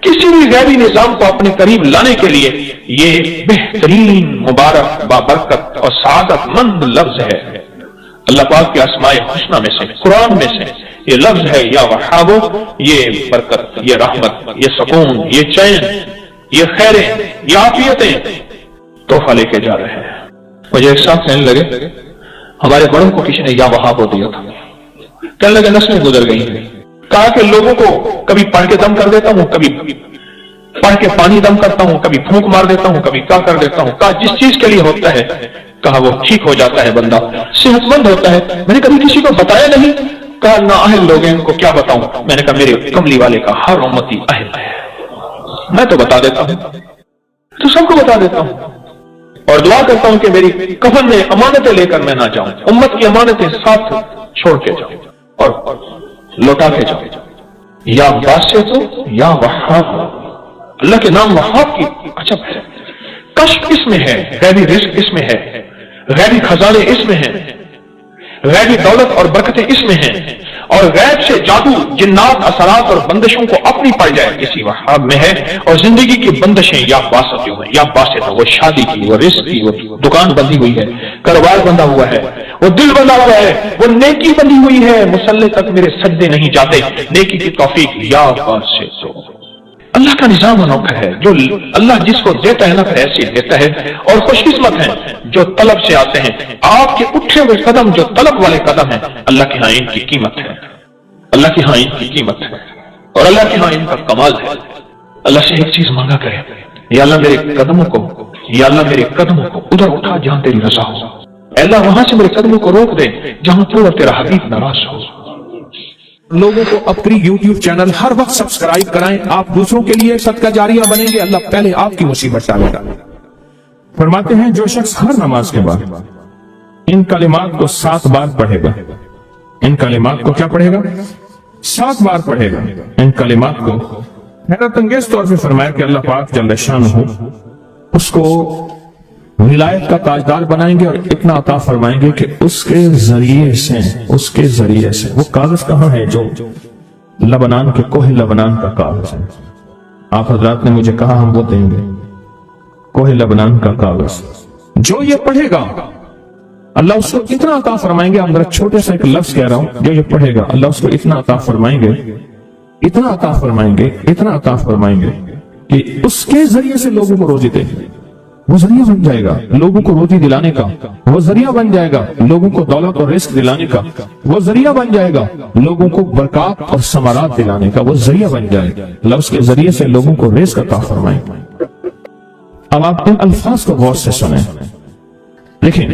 किसी भी गैबी निजाम को अपने करीब लाने के लिए ये बेहतरीन, मुबारक, बाबरकत और सादतमंद लफ्ज है। अल्लाह पाक के अस्माए हुस्ना में से, कुरान में से ये लफ्ज है या वहाबो। ये बरकत, ये रहमत, ये सुकून, ये चैन, ये खैरें, ये आफियतें तोहफा लेके जा रहे हैं। मुझे एक साथ कहने लगे, हमारे बड़ों को किसी ने या वहाब दिया था, कहने लगे नस्लें गुजर गई हैं। कहा कि लोगों को कभी पढ़ के दम कर देता हूं, कभी पढ़ के पानी दम करता हूं, कभी फूंक मार देता हूं, कभी क्या कर देता हूं। कहा जिस चीज के लिए होता है, कहा वो ठीक हो जाता है, बंदा सेहतमंद होता है। मैंने कभी किसी को बताया नहीं। कहा ना अहल लोग हैं, उनको क्या बताऊं। मैंने कहा मेरे कमली वाले का हर उम्मती अहल है, मैं तो बता देता हूं, तो सबको बता देता हूं। और दुआ करता हूं कि मेरी कफन में अमानतें लेकर मैं ना जाऊं, उम्मत की अमानतें साथ छोड़ के जाऊं और लौटा के जाऊं। या बासे तो या वहाब। अल्लाह के नाम वहाब की अजब है। कश्फ इसमें है, गैबी रिस्क इसमें है, गैबी खजाने इसमें हैं, गैबी दौलत और बरकतें इसमें हैं, और गैब से जादू, जिन्नात, असरात और बंदिशों को अपनी पड़ जाए इसी वहाब में है। और जिंदगी की बंदिशें या बासत हुए, या बासे तो वो शादी की, वो रिस्क की, वो दुकान बंधी हुई है, कारोबार बंधा हुआ है, वो दिल बंधा हुआ है, वो नेकी बंधी हुई है, मुसल्ले तक मेरे सजदे नहीं जाते, नेकी की तौफीक या बासे तो। अल्लाह का निजाम अनोखा है। जो अल्लाह जिसको देता है ना ऐसे देता है। और खुशकिस्मत है जो तलब से आते हैं। आपके उठे हुए कदम जो तलब वाले कदम है, अल्लाह के यहाँ इनकी कीमत है, अल्लाह के यहाँ इनकी कीमत है, और अल्लाह के यहाँ इनका कमाल है। अल्लाह से एक चीज मांगा करे, या अल्लाह मेरे कदमों को, या अल्लाह मेरे कदमों को उधर उठा जहां तेरी रजा हो। अल्लाह वहां से मेरे कदमों को रोक दे जहां तू और तेरा हबीब नाराज हो। लोगों को अपनी YouTube चैनल हर वक्त सब्सक्राइब कराएं। आप दूसरों के लिए सदका जारिया बनेंगे, अल्लाह पहले आपकी मुसीबत टालेगा। फरमाते हैं जो शख्स हर नमाज के बाद इन कलिमात को 7 बार पढ़ेगा, इन कलिमात को क्या पढ़ेगा? 7 बार पढ़ेगा। इन कलिमात को हैरत अंगेज तौर पर फरमाया कि अल्लाह पाक जल्ल शानहू उसको विलायत का ताजदार बनाएंगे और इतना अता फरमाएंगे कि उसके जरिए से वो कागज कहाँ है जो लबनान के कोहे लबनान का कागज है। आप हजरात ने मुझे कहा हम वो देंगे, कोहे लबनान का कागज। जो ये पढ़ेगा अल्लाह उसको इतना अता फरमाएंगे। हम जरा छोटे सा एक लफ्ज कह रहा हूं, जो ये पढ़ेगा अल्लाह उसको इतना अता फरमाएंगे, इतना अता फरमाएंगे, इतना अता फरमाएंगे कि उसके जरिए से लोगों को रोजी देंगे। वो जरिया बन जाएगा लोगों को रोजी दिलाने का, वो जरिया बन जाएगा लोगों को दौलत और रिस्क दिलाने का, वो जरिया बन जाएगा लोगों को बरकत और समारात दिलाने का, वो जरिया बन जाएगा लफ्ज के जरिए से लोगों को रिस्क अता फरमाएंगे। अब आप इन अल्फाज को गौर से सुने। लेकिन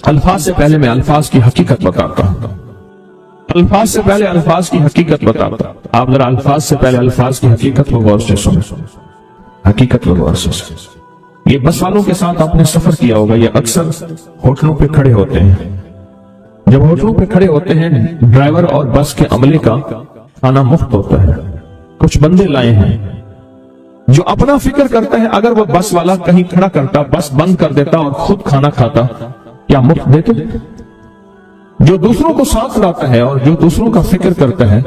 अल्फाज से पहले मैं अल्फाज की हकीकत बताता हूं। الفاظ سے پہلے الفاظ کی حقیقت بتاتا. آپ ذرا الفاظ سے پہلے الفاظ کی حقیقت کو غور سے سنیں. حقیقت کو غور سے سنیں. یہ بس والوں کے ساتھ آپ نے سفر کیا ہوگا. یہ اکثر ہوٹلوں پہ کھڑے ہوتے ہیں. جب ہوٹلوں پہ کھڑے ہوتے ہیں ڈرائیور اور بس کے عملے کا کھانا مفت ہوتا ہے. کچھ بندے لائے ہیں جو اپنا فکر کرتا ہے اگر وہ بس والا کہیں کھڑا کرتا, بس بند کر دیتا اور خود کھانا کھاتا, کیا مفت دیتے؟ جو دوسروں کو ساتھ لاتا ہے اور جو دوسروں کا فکر کرتا ہے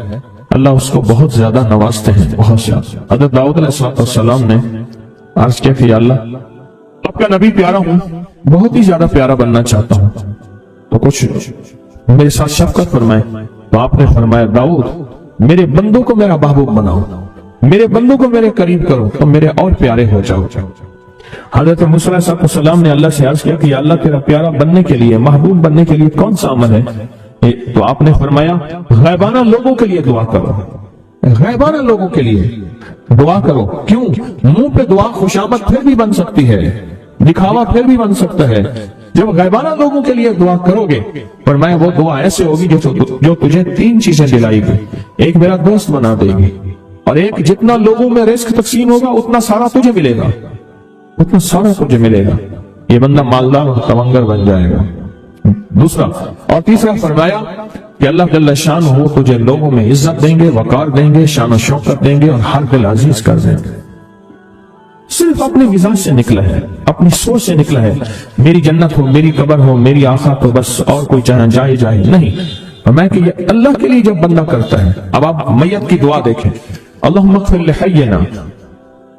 اللہ اس کو بہت زیادہ نوازتے ہیں, بہت زیادہ. حضرت داؤد علیہ السلام نے عرض کیا کہ یا اللہ آپ کا نبی پیارا ہوں, بہت ہی زیادہ پیارا بننا چاہتا ہوں, تو کچھ میرے ساتھ شفقت فرمائے. تو آپ نے فرمایا داؤد میرے بندوں کو میرا محبوب بناؤ, میرے بندوں کو میرے قریب کرو تو میرے اور پیارے ہو جاؤ. حضرت موسیٰ علیہ السلام نے اللہ سے عرض کیا کہ یا اللہ تیرا پیارا بننے کے لیے, محبوب بننے کے لیے کون سا عمل ہے؟ تو آپ نے فرمایا غیبانہ لوگوں کے لیے دعا کرو, غیبانہ لوگوں کے لیے دعا کرو. کیوں؟ منہ پہ دعا خوشامد پھر بھی بن سکتی ہے, دکھاوا پھر بھی بن سکتا ہے. جب غیبانہ لوگوں کے لیے دعا کرو گے فرمایا وہ دعا ایسے ہوگی جو تجھے 3 چیزیں دلائے گی. ایک میرا دوست بنا دے گی, اور ایک جتنا لوگوں میں رزق تقسیم ہوگا اتنا سارا تجھے ملے گا, اتنا سارا تجھے ملے گا. یہ بندہ مالدار اور تونگر بن جائے گا. دوسرا اور تیسرا فرمایا کہ اللہ جل شان ہو تجھے لوگوں میں عزت دیں گے, وقار دیں گے, شان و شوکت دیں گے اور ہر دل عزیز کر دیں گے. صرف اپنے مزاج سے نکلا ہے, اپنی سوچ سے نکلا ہے میری جنت ہو, میری قبر ہو, میری آخا تو بس, اور کوئی چاہنا جائے جائے نہیں. میں کہ یہ اللہ کے لیے جب بندہ کرتا ہے. اب آپ میت کی دعا دیکھیں, اللہم اغفر لحینا,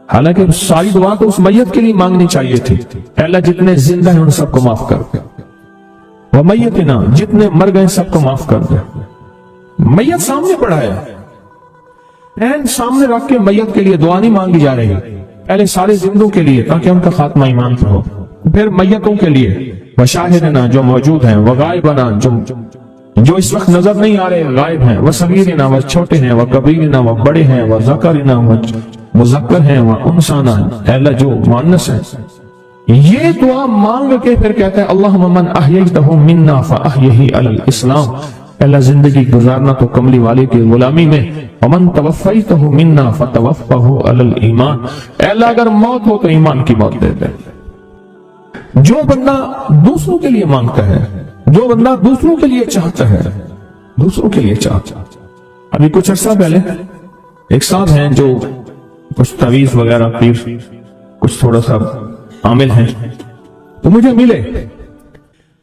حالانکہ ساری دعا تو اس میت کے لیے مانگنی چاہیے تھی. اللہ جتنے زندہ ہیں ان سب کو معاف کر دے, ومیتنا جتنے مر گئے سب کو معاف کر دے. میت سامنے پڑا ہے, این سامنے رکھ کے میت کے لیے دعا نہیں مانگی جا رہی. پہلے سارے زندوں کے لیے تاکہ ان کا خاتمہ ایمان پر ہو, پھر میتوں کے لیے وشاہدنا جو موجود ہیں, وغائبنا جو اس وقت نظر نہیں آ رہے غائب ہیں, وصغیرنا وہ چھوٹے ہیں, وکبیرنا وہ بڑے ہیں, وذکرنا وہ مذکر ہیں, وانثانا اللہ جو مؤنث ہیں. یہ دعا مانگ کے پھر کہتا ہے اللہم من احییتہ منا فاحیہ علی الاسلام, اللہ زندگی گزارنا تو کملی والے کی غلامی میں, ومن توفیتہ منا فتوفہ علی الایمان, اللہ اگر موت ہو تو ایمان کی موت دے دے. جو بندہ دوسروں کے لیے مانگتا ہے, جو بندہ دوسروں کے لیے چاہتا ہے, دوسروں کے لیے چاہتا. ابھی کچھ عرصہ پہلے ایک صاحب ہیں جو کچھ تعویذ وغیرہ پیر کچھ تھوڑا سا عامل ہیں, تو مجھے ملے,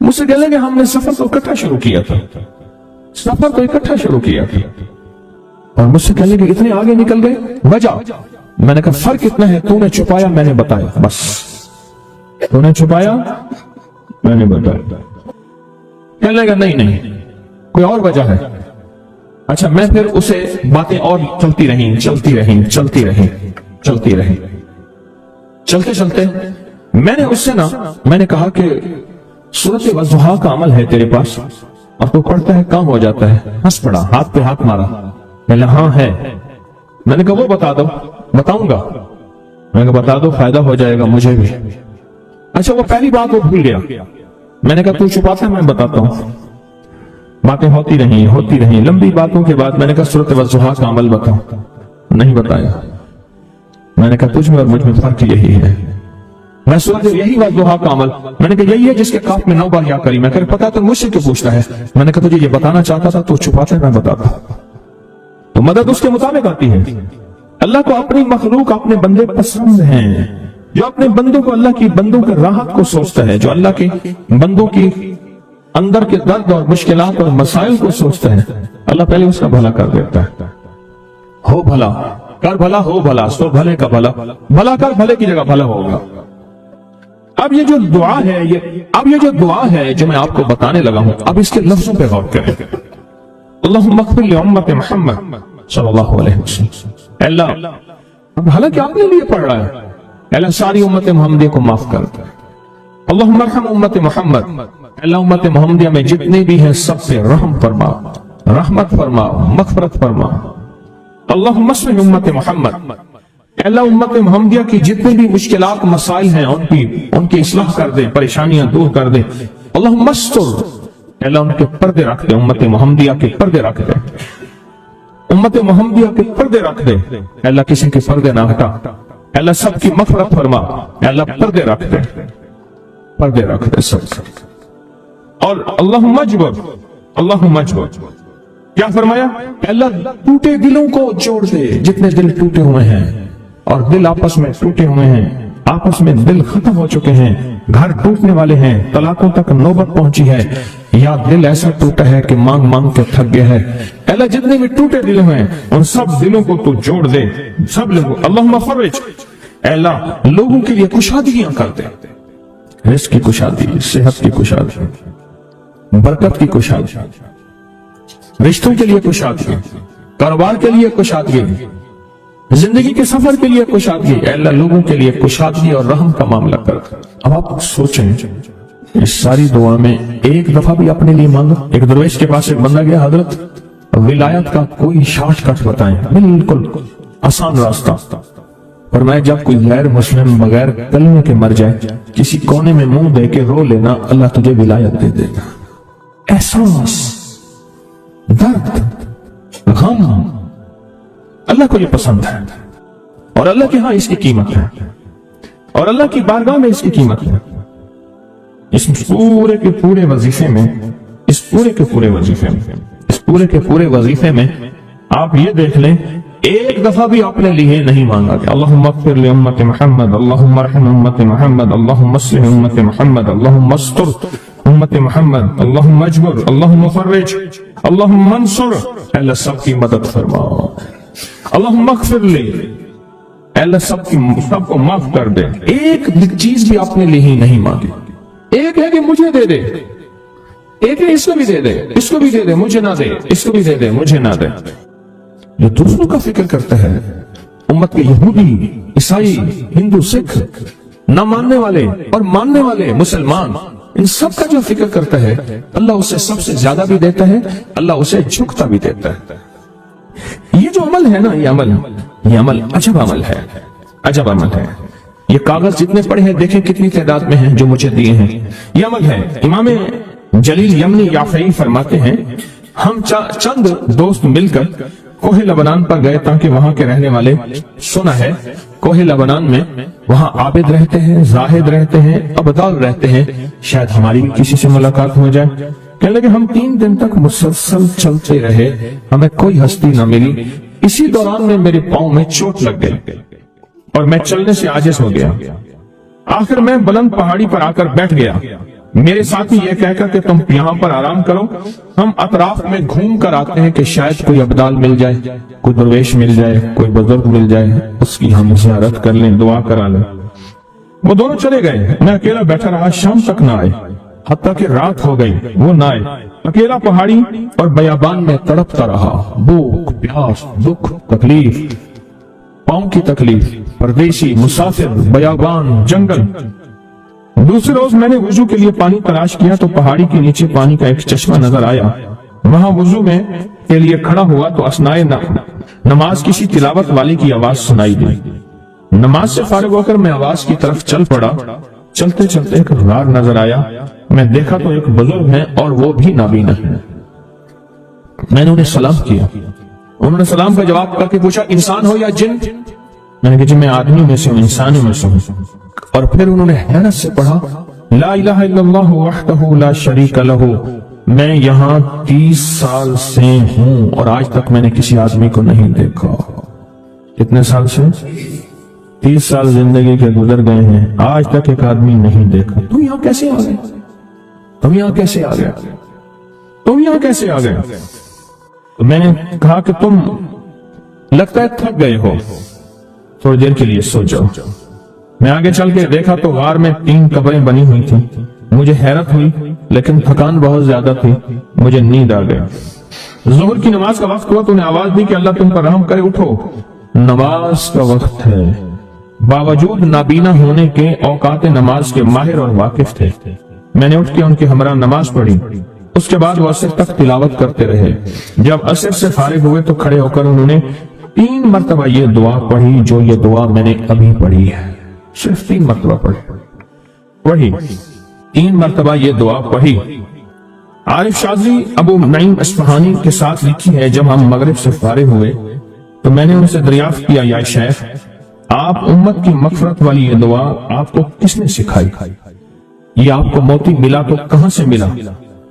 مجھ سے کہنے کہ ہم نے سفر تو اکٹھا شروع کیا تھا, سفر تو اکٹھا شروع کیا تھا, اور مجھ سے کہنے کہ اتنے آگے نکل گئے, وجہ میں نے کہا فرق اتنا ہے, تو نے چھپایا میں نے بتایا, بس تو نے چھپایا میں نے بتایا. کہنے لگا نہیں کوئی اور وجہ ہے. اچھا میں پھر اسے باتیں اور چلتی رہیں چلتے چلتے میں نے اس سے میں نے کہا کہ سورۃ والضحیٰ کا عمل ہے تیرے پاس اور تو پڑھتا ہے کام ہو جاتا ہے. ہنس پڑا, ہاتھ پہ ہاتھ مارا. میں نے ہاں ہے. میں نے کہا وہ بتا دو. بتاؤں گا. میں نے کہا بتا دو, فائدہ ہو جائے گا مجھے بھی. اچھا وہ پہلی بات وہ بھول گیا. میں نے کہا تو چھپاتا ہے میں بتاتا ہوں. باتیں ہوتی رہیں لمبی باتوں کے بعد میں نے کہا سورۃ والضحیٰ کا عمل بتاؤ. نہیں بتایا. میں نے کہا تجھ میں اور مجھ میں فرق یہی ہے. میں سورۃ یہی والضحیٰ کا عمل, میں نے کہا یہی ہے جس کے کاف میں 9 بار یا کری. میں کہا پتا تو مجھ سے کیوں پوچھتا ہے. میں نے کہا تجھے یہ بتانا چاہتا تھا تو چھپاتا ہے میں بتاتا. تو مدد اس کے مطابق آتی ہے. اللہ کو اپنی مخلوق اپنے بندے پسند ہیں, جو اپنے بندوں کو اللہ کی بندوں کے راحت کو سوچتا ہے, جو اللہ کے بندوں کی اندر کے درد اور مشکلات اور مسائل کو سوچتا ہے, اللہ پہلے اس کا بھلا کر دیتا ہے. ہو بھلا کر بھلا, ہو بھلا سو بھلے کا بھلا, بھلا کر بھلے کی جگہ بھلا ہوگا. اب یہ جو دعا ہے جو میں آپ کو بتانے لگا ہوں, اب اس کے لفظوں پہ غور کریں. اللہم اغفر لامت محمد صلی اللہ علیہ وسلم. اللہ اب حالانکہ آپ کے لیے پڑھ رہا ہے, اللہ ساری امت محمدیہ کو معاف کر دے. اللہم ارحم امت محمد, اللہ امت محمدیہ میں جتنے بھی ہیں سب سے رحم فرما, رحمت فرما, مغفرت فرما. اللہم اصلح امت محمد, اللہ امت محمدیہ کی جتنے بھی مشکلات مسائل ہیں ان کی اصلاح کر دے, پریشانیاں دور کر دے. اللہم استر, अल्लाह उनके पर्दे रख दे, उम्मत मोहम्मदिया के पर्दे रख दे, उम्मत मोहम्मदिया के पर्दे रख दे। अल्लाह किसी के पर्दे ना हटा, अल्लाह सबकी मग़फ़िरत फरमा, अल्लाह पर्दे रख दे, पर्दे रख दे सब। और अल्लाहुम्मा अजबर क्या फरमाया? अल्लाह टूटे दिलों को जोड़ दे, जितने दिल टूटे हुए हैं और दिल आपस में टूटे हुए हैं, आपस में दिल खत्म हो चुके हैं, घर टूटने वाले हैं, तलाकों तक नौबत पहुंची है, या दिल ऐसा टूटा है कि मांग मांग के थक गया है। अल्लाह जितने भी टूटे दिल हैं उन सब दिलों को तू जोड़ दे, सब लोगों। अल्लाहुम्मा फर्रिज, अल्लाह लोगों के लिए कुशादगियां कर दे, रिज़्क़ की कुशादगी, सेहत की कुशादगी, बरकत की कुशादगी, रिश्तों के लिए कुशादगी, कारोबार के लिए कुशादगी, जिंदगी के सफर के लिए कुशादगी। अल्लाह लोगों के लिए कुशादगी और रहम का मामला कर। अब आप सोचें, इस सारी दुआ में एक दफा भी अपने लिए मांगा? एक दरवेश के पास एक बंदा गया, हजरत विलायत का कोई शॉर्टकट बताएं, बिल्कुल आसान रास्ता। और मैं जब कोई गैर मुस्लिम बगैर कलमे के मर जाए, किसी कोने में मुंह दे के रो लेना, अल्लाह तुझे विलायत दे देगा। एहसास, दर्द, गम, अल्लाह को ये पसंद है और अल्लाह के यहां इसकी कीमत है और अल्लाह की बारगाह में इसकी कीमत है। इस पूरे के पूरे वजीफे में, इस पूरे के पूरे वजीफे में, इस पूरे के पूरे वजीफे में आप ये देख लें, एक दफा भी आपने लिए नहीं मांगा कि अल्लाहुम्मा अग़फ़िर li उम्मति मुहम्मद, अल्लाहुम्मा अर्हम उम्मति मुहम्मद, अल्लाहुम्मा अस्लिह उम्मति मुहम्मद, अल्लाहुम्मा अस्तर उम्मत मोहम्मद, अल्लाहुम्मा अजबर, अल्लाहुम्मा फर्रिज, अल्लाहुम्मा अंसुर। अल्लाह सबकी मदद फरमा, अल्लाहुम्मा अग़फ़िर ली, अल्लाह सबको माफ कर दे। एक चीज भी आपने ली ही नहीं मांगी। एक है कि मुझे दे दे, एक है इसको भी दे दे, इसको भी दे दे, मुझे ना दे, इसको भी दे दे, मुझे ना दे। जो दूसरों का फिक्र करता है, उम्मत के यहूदी, ईसाई, हिंदू, सिख, न मानने वाले और मानने वाले मुसलमान, इन सब का जो फिक्र करता है, अल्लाह उसे सबसे ज्यादा भी देता है, अल्लाह उसे झुकता भी देता है। ये जो अमल है ना, ये अमल अजब अमल है, अजब अमल है। ये कागज जितने पड़े हैं, देखें कितनी तादाद में हैं जो मुझे दिए हैं। ये अमल है। इमाम जलील यमनी याफ़ई फरमाते हैं, हम चंद दोस्त मिलकर कोहे लबनान पर गए, ताकि वहां के रहने वाले, सुना है कोहे लबनान में वहां आबिद रहते हैं, जाहिद रहते हैं, अबदाल रहते हैं, शायद हमारी भी किसी से मुलाकात हो जाए। कहने लगे हम 3 दिन तक मुसलसल चलते रहे, हमें कोई हस्ती न मिली। इसी दौरान में मेरे पांव में चोट लग गई और मैं चलने से आजिज हो गया। आखिर मैं बुलंद पहाड़ी पर आकर बैठ गया। मेरे साथी ये कहकर कि तुम यहाँ पर आराम करो, हम अतराफ में घूम कर आते हैं कि शायद कोई अब्दाल मिल जाए, कोई दरवेश मिल जाए, कोई बुजुर्ग मिल जाए, उसकी हम ज़ियारत कर लें, दुआ करा लें। वो दोनों चले गए, मैं अकेला बैठा रहा, शाम तक ना आए, हत्ता कि रात हो गई, वो ना आए। अकेला पहाड़ी और बयाबान में तड़पता रहा, भूख, प्यास, दुख, तकलीफ, पाँव की तकलीफ, परदेशी, मुसाफिर, बयाबान, जंगल। दूसरे रोज मैंने वुजू के लिए पानी तलाश किया तो पहाड़ी के नीचे पानी का एक चश्मा नजर आया। वहां वुजू में के लिए खड़ा हुआ तो असनाए नमाज किसी तिलावत वाले की आवाज सुनाई दी। नमाज से फारिग होकर मैं आवाज की तरफ चल पड़ा। चलते चलते एक गार नजर आया। मैं देखा तो एक बुजुर्ग है और वो भी नाबीना है। मैंने उन्हें सलाम किया। उन्होंने सलाम का जवाब करके पूछा, इंसान हो या जिन? मैंने कहा जी मैं आदमी में से हूं, इंसान में से हूं। और फिर उन्होंने हैरत से पढ़ा, ला इलाहा इल्लल्लाह वहदहू ला शरीका लहू। मैं यहाँ 30 साल से हूं और आज तक मैंने किसी आदमी को नहीं देखा। कितने साल से? 30 साल जिंदगी के गुजर गए हैं, आज तक एक आदमी नहीं देखा। तुम यहाँ कैसे आ गए? तुम यहाँ कैसे आ गए? तुम यहाँ कैसे आ गए? तो मैंने कहा कि तुम लगता है थक गए हो, थोड़ी देर के लिए सो जाओ। मैं आगे चल के देखा तो गार में 3 कब्रें बनी हुई थी। मुझे हैरत हुई, लेकिन थकान बहुत ज्यादा थी, मुझे नींद आ गई। जोहर की नमाज का वक्त हुआ तो उन्हें आवाज दी कि अल्लाह तुम पर रहम करे, उठो, नमाज का वक्त है। बावजूद नाबीना होने के औकात नमाज के माहिर और वाकिफ थे। मैंने उठ के उनकी हमरा नमाज पढ़ी। उसके बाद वो असर तक तिलावत करते रहे। जब असर से फारिग हुए तो खड़े होकर उन्होंने 3 मरतबा ये दुआ पढ़ी, जो ये दुआ मैंने अभी पढ़ी है। सिर्फ 3 मरतबा पढ़ी, 3 मरतबा ये दुआ पढ़ी। عارف شاذلی ابو نعیم اصفہانی کے ساتھ لکھی ہے، جب ہم مغرب سے فارغ ہوئے تو میں نے ان سے دریافت کیا، یا شیخ آپ امت کی مغفرت والی یہ دعا آپ کو کس نے سکھائی؟ یہ آپ کو موتی ملا تو کہاں سے ملا؟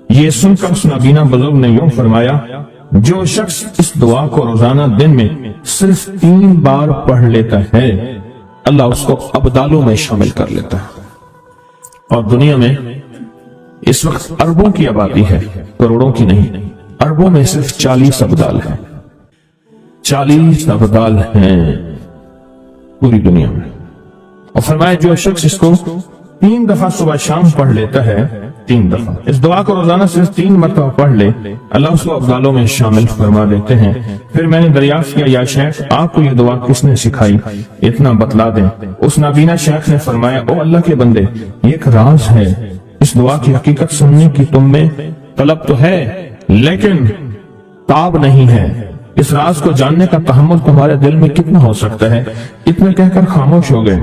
یہ سن کر اس نابینا بزرگ نے یوں فرمایا، جو شخص اس دعا کو روزانہ دن میں صرف 3 بار پڑھ لیتا ہے اللہ اس کو ابدالوں میں شامل کر لیتا ہے۔ اور دنیا میں اس وقت اربوں کی آبادی ہے، کروڑوں کی نہیں، اربوں میں صرف 40 ابدال ہیں، 40 ابدال ہیں پوری دنیا میں۔ اور فرمایا جو شخص اس کو 3 دفعہ صبح شام پڑھ لیتا ہے، 3 دفعہ اس دعا کو روزانہ صرف 3 مرتبہ پڑھ لے اللہ اس کو ابدالوں میں شامل فرما دیتے ہیں۔ پھر میں نے دریافت کیا، یا شیخ آپ کو یہ دعا کس نے سکھائی؟ اتنا بتلا دیں۔ اس نابینا شیخ نے فرمایا، او اللہ کے بندے، یہ ایک راز ہے، اس دعا کی حقیقت سننے کی تم میں طلب تو ہے لیکن تاب نہیں ہے، اس راز کو جاننے کا تحمل تمہارے دل میں کتنا ہو سکتا ہے؟ اتنا کہہ کر خاموش ہو گئے۔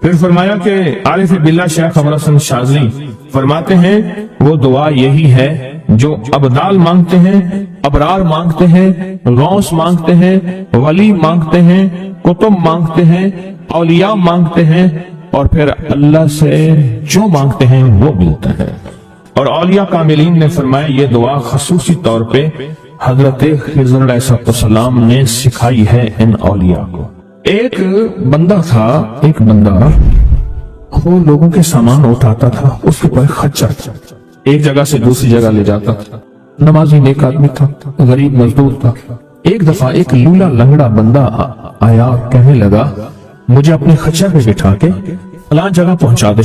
پھر فرمایا کہ عارف باللہ شیخ ابو الحسن شاذلی فرماتے ہیں وہ دعا یہی ہے جو ابدال مانگتے ہیں، ابرار مانگتے ہیں، غوث مانگتے ہیں، ولی مانگتے ہیں، کتب مانگتے ہیں، اولیاء مانگتے ہیں، اور پھر اللہ سے جو مانگتے ہیں وہ ملتا ہے۔ اور اولیاء کاملین نے فرمایا یہ دعا خصوصی طور پہ حضرت خضر علیہ السلام نے سکھائی ہے ان اولیاء کو۔ ایک بندہ تھا، ایک بندہ وہ لوگوں کے سامان اٹھاتا تھا، اس کے اوپر خچر ایک جگہ سے دوسری جگہ لے جاتا تھا، نمازی نیک آدمی تھا، غریب مزدور تھا۔ ایک دفعہ ایک لولا لنگڑا بندہ آیا اور کہنے لگا مجھے اپنے خچر پہ بٹھا کے فلاں جگہ پہنچا دے،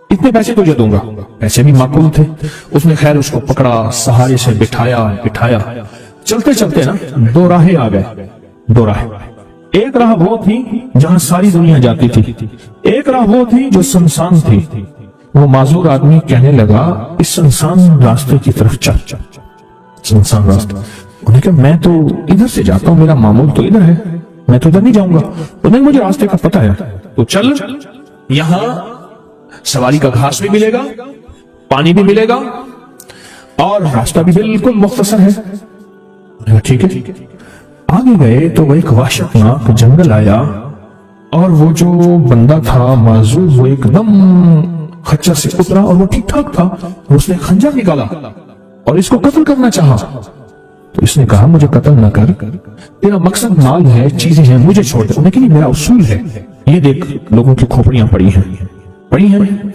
اتنے پیسے تجھے دوں گا۔ پیسے بھی معقول تھے، اس نے خیر اس کو پکڑا، سہارے سے بٹھایا۔ چلتے چلتے نا 2 راہیں آ گئے، 2 راہیں۔ ایک راہ وہ تھی جہاں ساری دنیا جاتی تھی، ایک راہ وہ تھی جو سنسان تھی۔ وہ معذور آدمی کہنے لگا اس سنسان راستے کی طرف چل، سنسان راستہ۔ انہوں نے کہا میں تو ادھر سے جاتا ہوں، میرا معمول تو ادھر ہے، میں تو ادھر نہیں جاؤں گا۔ انہوں نے مجھے راستے کا پتہ ہے، تو چل، یہاں سواری کا گھاس بھی ملے گا، پانی بھی ملے گا، اور راستہ بھی بالکل مختصر ہے۔ ٹھیک ہے، آگے گئے تو وہ ایک وحشتناک جنگل آیا، اور وہ جو بندہ تھا معذور وہ ایک دم خچر سے اترا، اور وہ ٹھیک ٹھاک تھا، اس نے خنجر نکالا اور اس کو قتل کرنا چاہا۔ تو اس نے کہا مجھے قتل نہ کر، تیرا مقصد مال ہے، چیزیں ہیں، مجھے چھوڑ دے۔ انہوں نے کہا میرا اصول ہے، یہ دیکھ لوگوں کی کھوپڑیاں پڑی ہیں،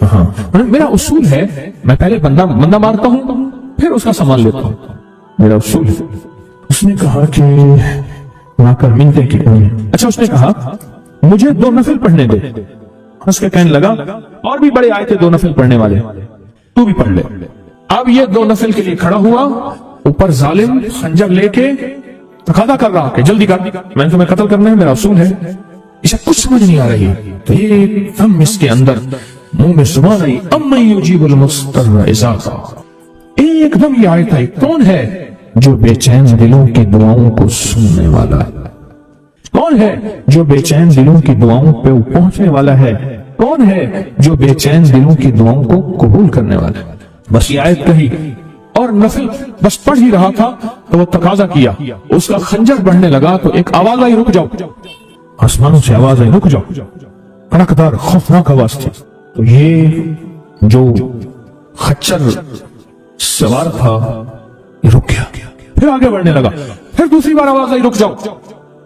ہاں میرا اصول ہے میں پہلے بندہ مارتا ہوں پھر اس کا سامان لیتا ہوں، میرا اصول ہے۔ اس نے کہا کہ وہاں کر ملتے کتنے ہیں؟ اچھا، اس نے کہا مجھے 2 نفل پڑھنے دے۔ اس کے کہنے لگا اور بھی بڑے آئے تھے 2 نفل پڑھنے والے، تو بھی پڑھ لے۔ اب یہ 2 نفل کے لیے کھڑا ہوا، اوپر ظالم خنجر لے کے تقاضا کر رہا کہ جلدی کر، میں نے تمہیں قتل کرنا ہے، میرا اصول ہے۔ اسے کچھ سمجھ نہیں آ رہی، تو یہ دم اس کے اندر منہ میں زبان آئی، امن یجیب المضطر اذا دعا۔ ایک دم یہ آیت آئی، کون ہے جو بے چین دلوں کی دعاؤں کو سننے والا ہے؟ کون ہے جو بے چین دلوں کی دعاؤں پہ پہنچنے والا ہے؟ کون ہے جو بے چین دلوں کی دعاؤں کو قبول کرنے والا ہے؟ بس یہ آیت کہی اور نفل بس پڑھ ہی رہا تھا تو وہ تقاضا کیا، اس کا خنجر بڑھنے لگا تو ایک آواز آئی، رک جاؤ۔ آسمانوں سے آواز آئی، رک جاؤ، کڑکدار خوفناک آواز تھی۔ تو یہ جو خچر سوار تھا یہ رک گیا، پھر آگے بڑھنے لگا، پھر دوسری بار آواز آئی، رک جاؤ،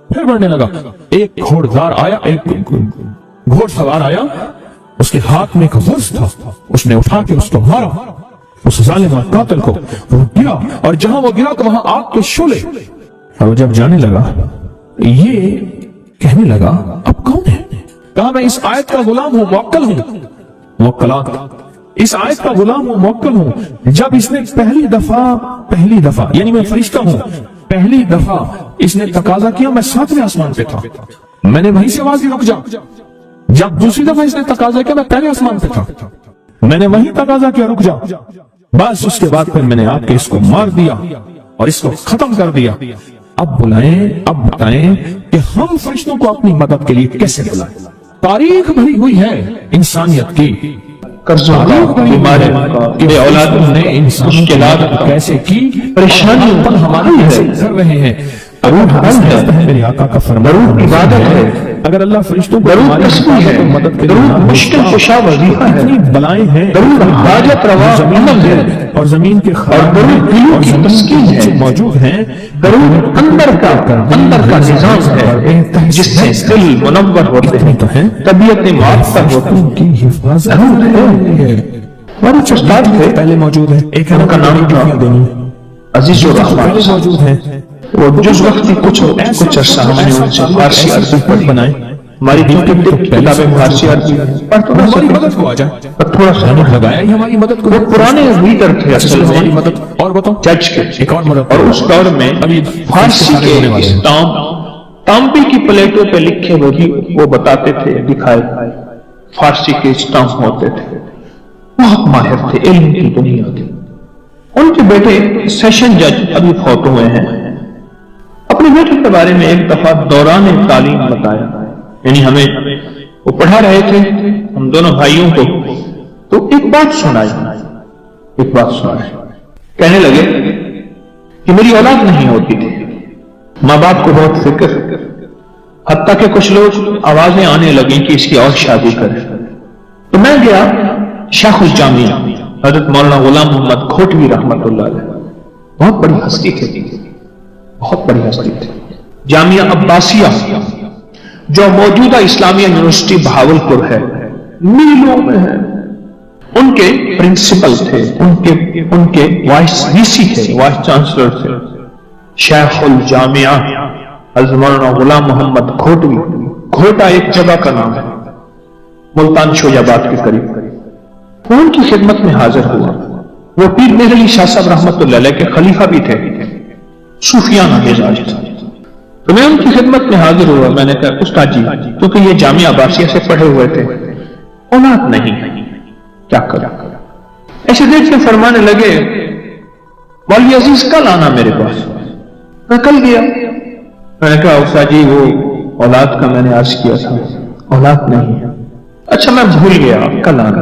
پھر بڑھنے لگا۔ ایک گھوڑدار آیا، ایک گھوڑ سوار آیا، اس کے ہاتھ میں ایک ورس تھا، اس نے اٹھا کے اس کو مارا، اس ظالم اور قاتل کو، وہ گرا، اور جہاں وہ گرا تو وہاں آگ کے شعلے۔ اور جب جانے لگا یہ کہنے لگا اب کون ہے؟ کہا میں اس آیت کا غلام ہوں، موکل ہوں، موکلات، اس آیت کا غلام ہوں، موکل ہوں۔ جب اس نے پہلی دفعہ یعنی میں فرشتہ ہوں، پہلی دفعہ اس نے تقاضا کیا، میں 7ویں آسمان پہ تھا، میں نے وہیں سے آواز دی، رک جا۔ جب دوسری دفعہ اس نے تقاضا کیا، میں پہلے آسمان پہ تھا، میں نے وہیں تقاضا کیا، رک جا۔ بس اس کے بعد پھر میں نے آپ کے اس کو مار دیا اور اس کو ختم کر دیا۔ اب بتائیں کہ ہم فرشتوں کو اپنی مدد کے لیے کیسے بلائیں؟ تاریخ بھری ہوئی ہے انسانیت کی، قرضوں کا، بیماریوں کا، بے اولادوں نے کا، انسان مشکلات کا، کیسے کی پریشانیوں کا ہماری کیسے کر رہے ہیں. درود حل ہے، میرے آقا کا فرمان درود عبادت ہے، اگر اللہ فرشتوں کو درود تمہاری تسبیح ہے، حفاظت اور مدد کے لیے درود نہ مشکل بھیجتا، کشا وظیفہ ہے، اتنی بلائیں ہیں درود حاجت روا زمین عمل ہے ہے، اور زمین کے اور درود دلوں اور کی زمین تسکین کے ہے، جو موجود ہیں درود اندر کا نظام ہے جس سے دل منور ہوتے ہیں، تو ہیں طبیعتیں معطر ہوتی ہیں. کی حفاظت درود ہے. ہمارے استاد تھے، پہلے موجود ہے. ایک ان کا نام تھا عزیز الرحمان پہلے صاحب. موجود ہے. وہ جز وقتی کچھ عرصہ ہم نے ان سے فارسی عربی پڑھی. بنائے ہماری چونکہ کتابیں فارسی عربی ہیں، پر تھوڑا سا ہماری مدد کو آ جائے پر تھوڑا سا لگایا ہی ہماری مدد کو. وہ پرانے لیڈر تھے اصل میں ہماری مدد اور بتاؤ چرچ کے، ایک اور مدد اور اس دور میں ابھی فارسی کے تانبے کی پلیٹوں پہ لکھے وہی وہ بتاتے تھے، دکھائے. فارسی کے اسٹامپ ہوتے تھے، بہت ماہر تھے، علم کی دنیا تھی. ان کے بیٹے سیشن جج ابھی فوت ہوئے ہیں. اپنے بیٹے کے بارے میں ایک دفعہ دوران تعلیم بتایا، یعنی ہمیں وہ پڑھا رہے تھے ہم دونوں بھائیوں کو، تو ایک بات سنائی. کہنے لگے کہ میری اولاد نہیں ہوتی تھی، ماں باپ کو بہت فکر، حتیٰ کہ کچھ لوگ آوازیں آنے لگیں کہ اس کی اور شادی کرے. تو میں گیا شیخ الجامعہ حضرت مولانا غلام محمد کھوٹوی رحمت اللہ علیہ، بہت بڑی ہستی تھی، جامعہ عباسیہ جو موجودہ اسلامیہ یونیورسٹی بہاولپور ہے، میلوں میں ہے. ان کے پرنسپل تھے، ان کے وائس وی سی تھے، وائس چانسلر تھے شیخ الجامعہ حضرت مولانا غلام محمد کھوٹوی. کھوٹا ایک جگہ کا نام ہے ملتان شویاباد کے قریب. ان کی خدمت میں حاضر ہوا. وہ پیر مہر علی شاہ صاحب رحمت اللہ علیہ کے خلیفہ بھی تھے، صوفیانہ مزاج تھا. تو میں ان کی خدمت میں حاضر ہوا. میں نے کہا استاد جی، کیونکہ یہ جامعہ عباسیہ سے پڑھے ہوئے تھے، اولاد نہیں، کیا کرا؟ ایسے دیکھ کے فرمانے لگے مولوی عزیز کل آنا میرے پاس. میں کل گیا. میں نے کہا استاد جی وہ اولاد کا میں نے عرض کیا تھا، اولاد نہیں. اچھا میں بھول گیا، کل آنا.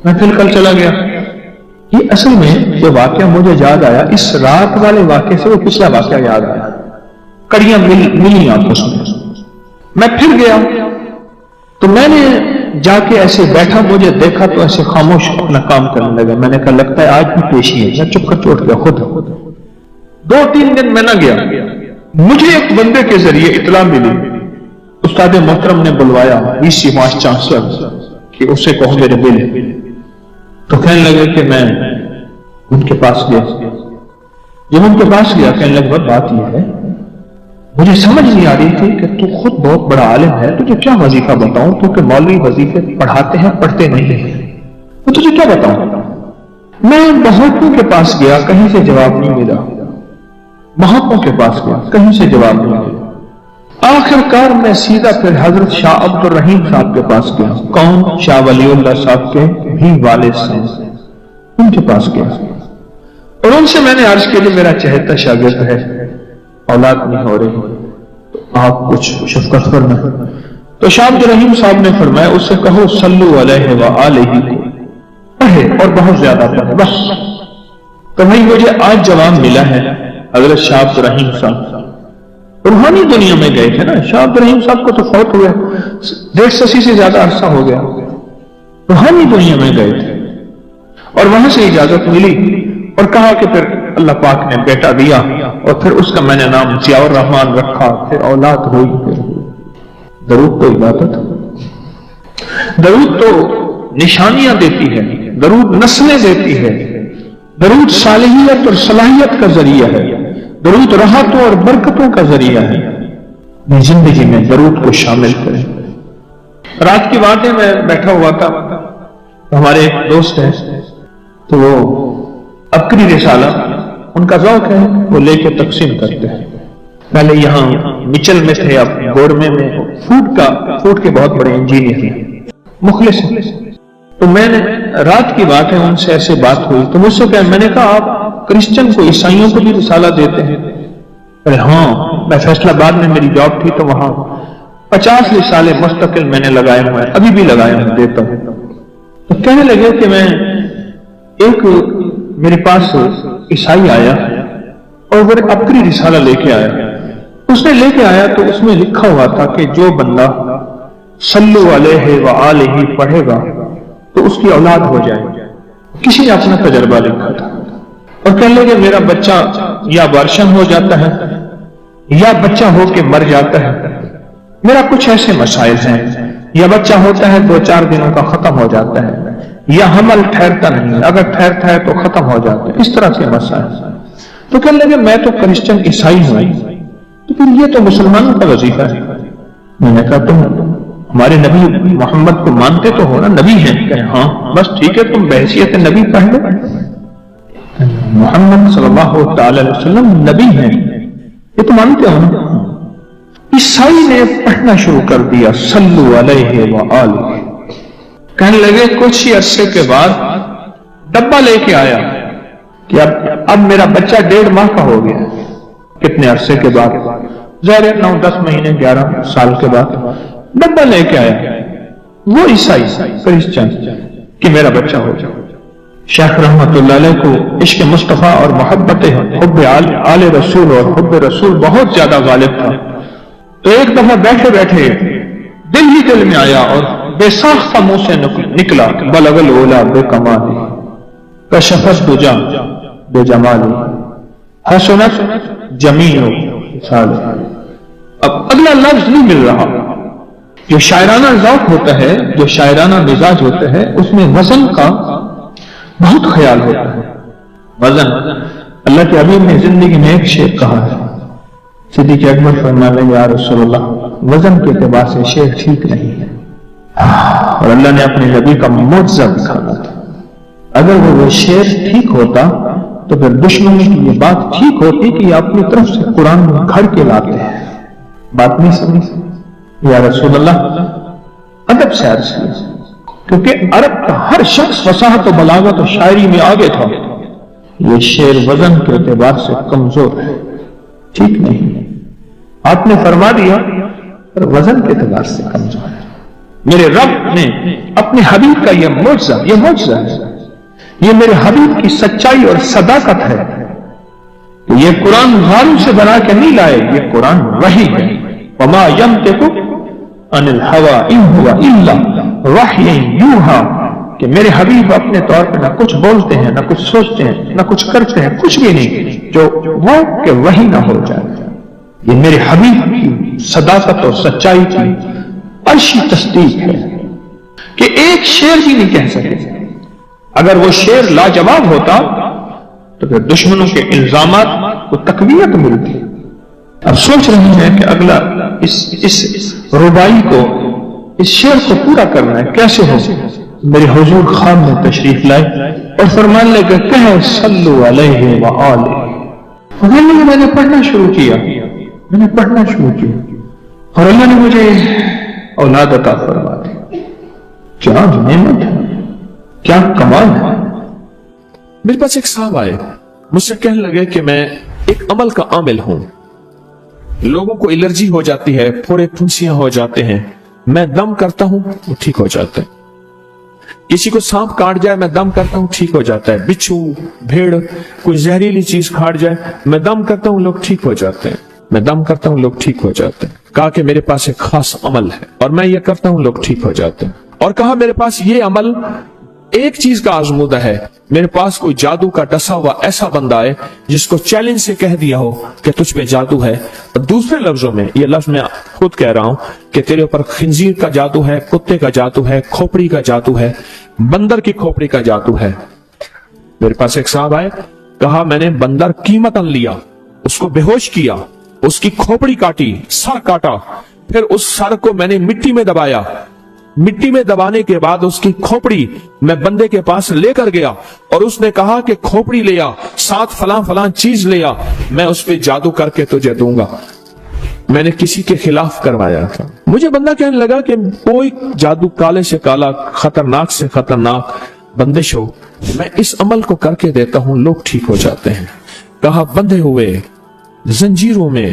میں پھر کل چلا گیا. یہ اصل میں جو واقعہ مجھے یاد آیا، اس رات والے واقعے سے وہ پچھلا واقعہ یاد آیا، کڑیاں ملی آپس میں. میں پھر گیا تو میں نے جا کے ایسے بیٹھا، مجھے دیکھا تو ایسے خاموش اپنا کام کرنے لگا. میں نے کہا لگتا ہے آج بھی پیشی ہے. میں چپ کر چوٹ گیا خود. 2-3 دن میں نہ گیا. مجھے ایک بندے کے ذریعے اطلاع ملی، استاد محترم نے بلوایا وی سی وائس چانسلر کہ اسے کہو میرے بل. تو کہنے لگے کہ میں ان کے پاس گیا. جب ان کے پاس گیا کہنے لگے بات یہ ہے، مجھے سمجھ نہیں آ رہی تھی کہ تو خود بہت بڑا عالم ہے، تجھے کیا وظیفہ بتاؤں؟ تو کہ مولوی وظیفے پڑھاتے ہیں پڑھتے نہیں ہیں، تو تجھے کیا بتاؤں؟ میں بہتوں کے پاس گیا، کہیں سے جواب نہیں ملا. بہتوں کے پاس گیا، کہیں سے جواب نہیں ملا. آخر کار میں سیدھا پھر حضرت شاہ عبد الرحیم صاحب کے پاس گیا. کون؟ شاہ ولی اللہ صاحب کے بھی والد سے، ان کے پاس گیا اور ان سے میں نے عرض کیا کہ میرا چہتا شاگرد ہے، اولاد نہیں ہو رہی، تو آپ کچھ شفقت فرمائیں. تو شاہ عبد الرحیم صاحب نے فرمایا اس سے کہو صلو علیہ وآلہ کو پڑھے اور بہت زیادہ پڑھے بس. تو بھائی مجھے آج جواب ملا ہے. حضرت شاہ عبد الرحیم صاحب روحانی دنیا میں گئے تھے نا. شاہ عبد الرحیم صاحب کو تو فوت ہوئے 150 سے زیادہ عرصہ ہو گیا. روحانی دنیا میں گئے تھے اور وہاں سے اجازت ملی اور کہا کہ پھر اللہ پاک نے بیٹا دیا اور پھر اس کا میں نے نام ضیاء الرحمان رکھا. پھر اولاد ہوئی. پھر درود تو عبادت، درود تو نشانیاں دیتی ہے، درود نسلیں دیتی ہے، درود صالحیت اور صلاحیت کا ذریعہ ہے، درود راحتوں اور برکتوں کا ذریعہ ہے. زندگی میں درود کو شامل کریں. رات کی بات ہے، میں بیٹھا ہوا تھا، ہمارے ایک دوست ہیں تو وہ عبقری رسالہ ان کا ذوق ہے، وہ لے کے تقسیم کرتے ہیں. پہلے یہاں مچل میں تھے، اب گورمے میں فوڈ کے بہت بڑے انجینئر ہیں، مخلص ہیں. تو میں نے رات کی بات ہے ان سے ایسے بات ہوئی تو مجھ سے کہا، میں نے کہا آپ کرسچن کو عیسائیوں کو بھی رسالہ دیتے ہیں؟ ہاں، میں فیصلہ آباد میں میری جاب تھی تو وہاں 50 رسالے مستقل میں نے لگائے ہوئے ہیں، ابھی بھی لگائے ہوئے دیتا ہوں. تو کہنے لگے کہ میں ایک میرے پاس عیسائی آیا اور وہ عبقری رسالہ لے کے آیا. اس نے لے کے آیا تو اس میں لکھا ہوا تھا کہ جو بندہ صلو علیہ وآلہ پڑھے گا تو اس کی اولاد ہو جائے. کسی نے اپنا تجربہ لکھا تھا اور کہنے لگے میرا بچہ یا بارشن ہو جاتا ہے یا بچہ ہو کے مر جاتا ہے. میرا کچھ ایسے مسائل ہیں، یا بچہ ہوتا ہے 2-4 دنوں کا ختم ہو جاتا ہے، یا حمل ٹھہرتا نہیں، اگر ٹھہرتا ہے تو ختم ہو جاتا ہے. اس طرح کے مسائل. تو کہنے لگے میں تو کرسچن عیسائی ہوں، تو پھر یہ تو مسلمانوں کا وظیفہ ہے. میں نے کہا تم ہمارے نبی محمد کو مانتے تو ہو نا، نبی ہیں؟ کہ ہاں. بس ٹھیک ہے، تم بحیثیت نبی پڑھ لو. محمد صلی اللہ تعالی علیہ وسلم نبی ہیں، یہ تو مانتے ہو نا. عیسائی نے پڑھنا شروع کر دیا صلو علیہ وآلہ. کہنے لگے کچھ ہی عرصے کے بعد ڈبہ لے کے آیا کہ اب میرا بچہ 1.5 ماہ کا ہو گیا. کتنے عرصے کے بعد؟ ظاہر 9-10 مہینے 11 سال کے بعد ڈبہ لے کے آیا وہ عیسائی کرسچن کہ میرا بچہ ہو جائے. شیخ رحمت اللہ علیہ کو عشق مصطفیٰ اور محبت حب آل رسول اور حب رسول بہت زیادہ غالب تھا. تو ایک دفعہ بیٹھے بیٹھے دل ہی دل میں آیا اور بے ساختہ منہ سے نکلا بلغ العلا بے کمالی کشفت دجا بے جمالی حسنت جمیع صالح. اب اگلا لفظ نہیں مل رہا. جو شاعرانہ ذوق ہوتا ہے، جو شاعرانہ مزاج ہوتا ہے، اس میں وزن کا بہت خیال ہوتا ہے. وزن اللہ کے حبیب نے زندگی میں ایک شعر کہا ہے. صدیق اکبر فرمانے لگے یا رسول اللہ وزن کے اعتبار سے شعر ٹھیک نہیں ہے. اور اللہ نے اپنے نبی کا معجزہ دکھانا تھا. اگر وہ شعر ٹھیک ہوتا تو پھر دشمنی کی یہ بات ٹھیک ہوتی کہ یہ اپنی طرف سے قرآن میں گھڑ کے لاتے ہیں. بات نہیں سمجھ یا رسول اللہ ادب سے عرض کیا، کیونکہ عرب کا ہر شخص فصاحت و بلاغت و شاعری میں آگے تھا. یہ شعر وزن کے اعتبار سے کمزور ہے، ٹھیک نہیں. آپ نے فرما دیا پر وزن کے اعتبار سے کمزور ہے. میرے رب نے اپنے حبیب کا یہ معجزہ ہے، یہ میرے حبیب کی سچائی اور صداقت ہے. یہ قرآن غاروں سے بنا کے نہیں لائے، یہ قرآن وحی ہے. وما ينطق عن الهوى ان هو الا وحی یوحی، کہ میرے حبیب اپنے طور پہ نہ کچھ بولتے ہیں، نہ کچھ سوچتے ہیں، نہ کچھ کرتے ہیں، کچھ بھی نہیں جو وہ کہ وحی نہ ہو جائے. یہ میرے حبیب کی صداقت اور سچائی کی عرشی تصدیق ہے کہ ایک شعر بھی نہیں کہہ سکے. اگر وہ شعر لاجواب ہوتا تو پھر دشمنوں کے الزامات کو تقویت ملتی. اب سوچ رہے ہیں کہ اگلا اس ربائی کو، اس شعر کو پورا کرنا ہے، کیسے ہو. میرے حضور خواب میں تشریف لائے اور فرمان لگے کہ صلو علیہ وآلہ. میں نے پڑھنا شروع کیا، اور اللہ نے مجھے اولاد عطا فرما دی. کیا نعمت ہے، کیا کمال ہے. میرے پاس ایک صاحب آئے، مجھ سے کہنے لگے کہ میں ایک عمل کا عامل ہوں. لوگوں کو الرجی ہو جاتی ہے، پھوڑے پھنسیاں ہو جاتے ہیں، میں دم کرتا ہوں وہ ٹھیک ہو جاتے ہیں. کسی کو سانپ کاٹ جائے میں دم کرتا ہوں ٹھیک ہو جاتا ہے. بچھو، بھیڑ، کوئی زہریلی چیز کھاٹ جائے میں دم کرتا ہوں لوگ ٹھیک ہو جاتے ہیں. میں دم کرتا ہوں لوگ ٹھیک ہو جاتے ہیں. کہا کہ میرے پاس ایک خاص عمل ہے اور میں یہ کرتا ہوں لوگ ٹھیک ہو جاتے ہیں. اور کہا میرے پاس یہ عمل ایک چیز کا آزمودہ ہے. میرے پاس کوئی جادو کا ڈسا ہوا ایسا بندہ ہے جس کو چیلنج سے کہہ دیا ہو کہ تجھ پہ جادو ہے. دوسرے لفظوں میں یہ لفظ میں خود کہہ رہا ہوں کہ تیرے اوپر خنزیر کا جادو ہے، کتے کا جادو ہے، کھوپڑی کا جادو ہے، بندر کی کھوپڑی کا جادو ہے. میرے پاس ایک صاحب آئے، کہا میں نے بندر قیمتاً لیا، اس کو بے ہوش کیا، اس کی کھوپڑی کاٹی، سر کاٹا، پھر اس سر کو میں نے مٹی میں دبایا. مٹی میں دبانے کے بعد اس کی کھوپڑی میں بندے کے پاس لے کر گیا اور اس نے کہا کہ کھوپڑی لیا، ساتھ فلاں فلاں چیز لیا، میں اس پہ جادو کر کے تجھے دوں گا. میں نے کسی کے خلاف کروایا تھا. مجھے بندہ کہنے لگا کہ کوئی جادو کالے سے کالا، خطرناک سے خطرناک بندش ہو، میں اس عمل کو کر کے دیتا ہوں لوگ ٹھیک ہو جاتے ہیں. کہا بندھے ہوئے، زنجیروں میں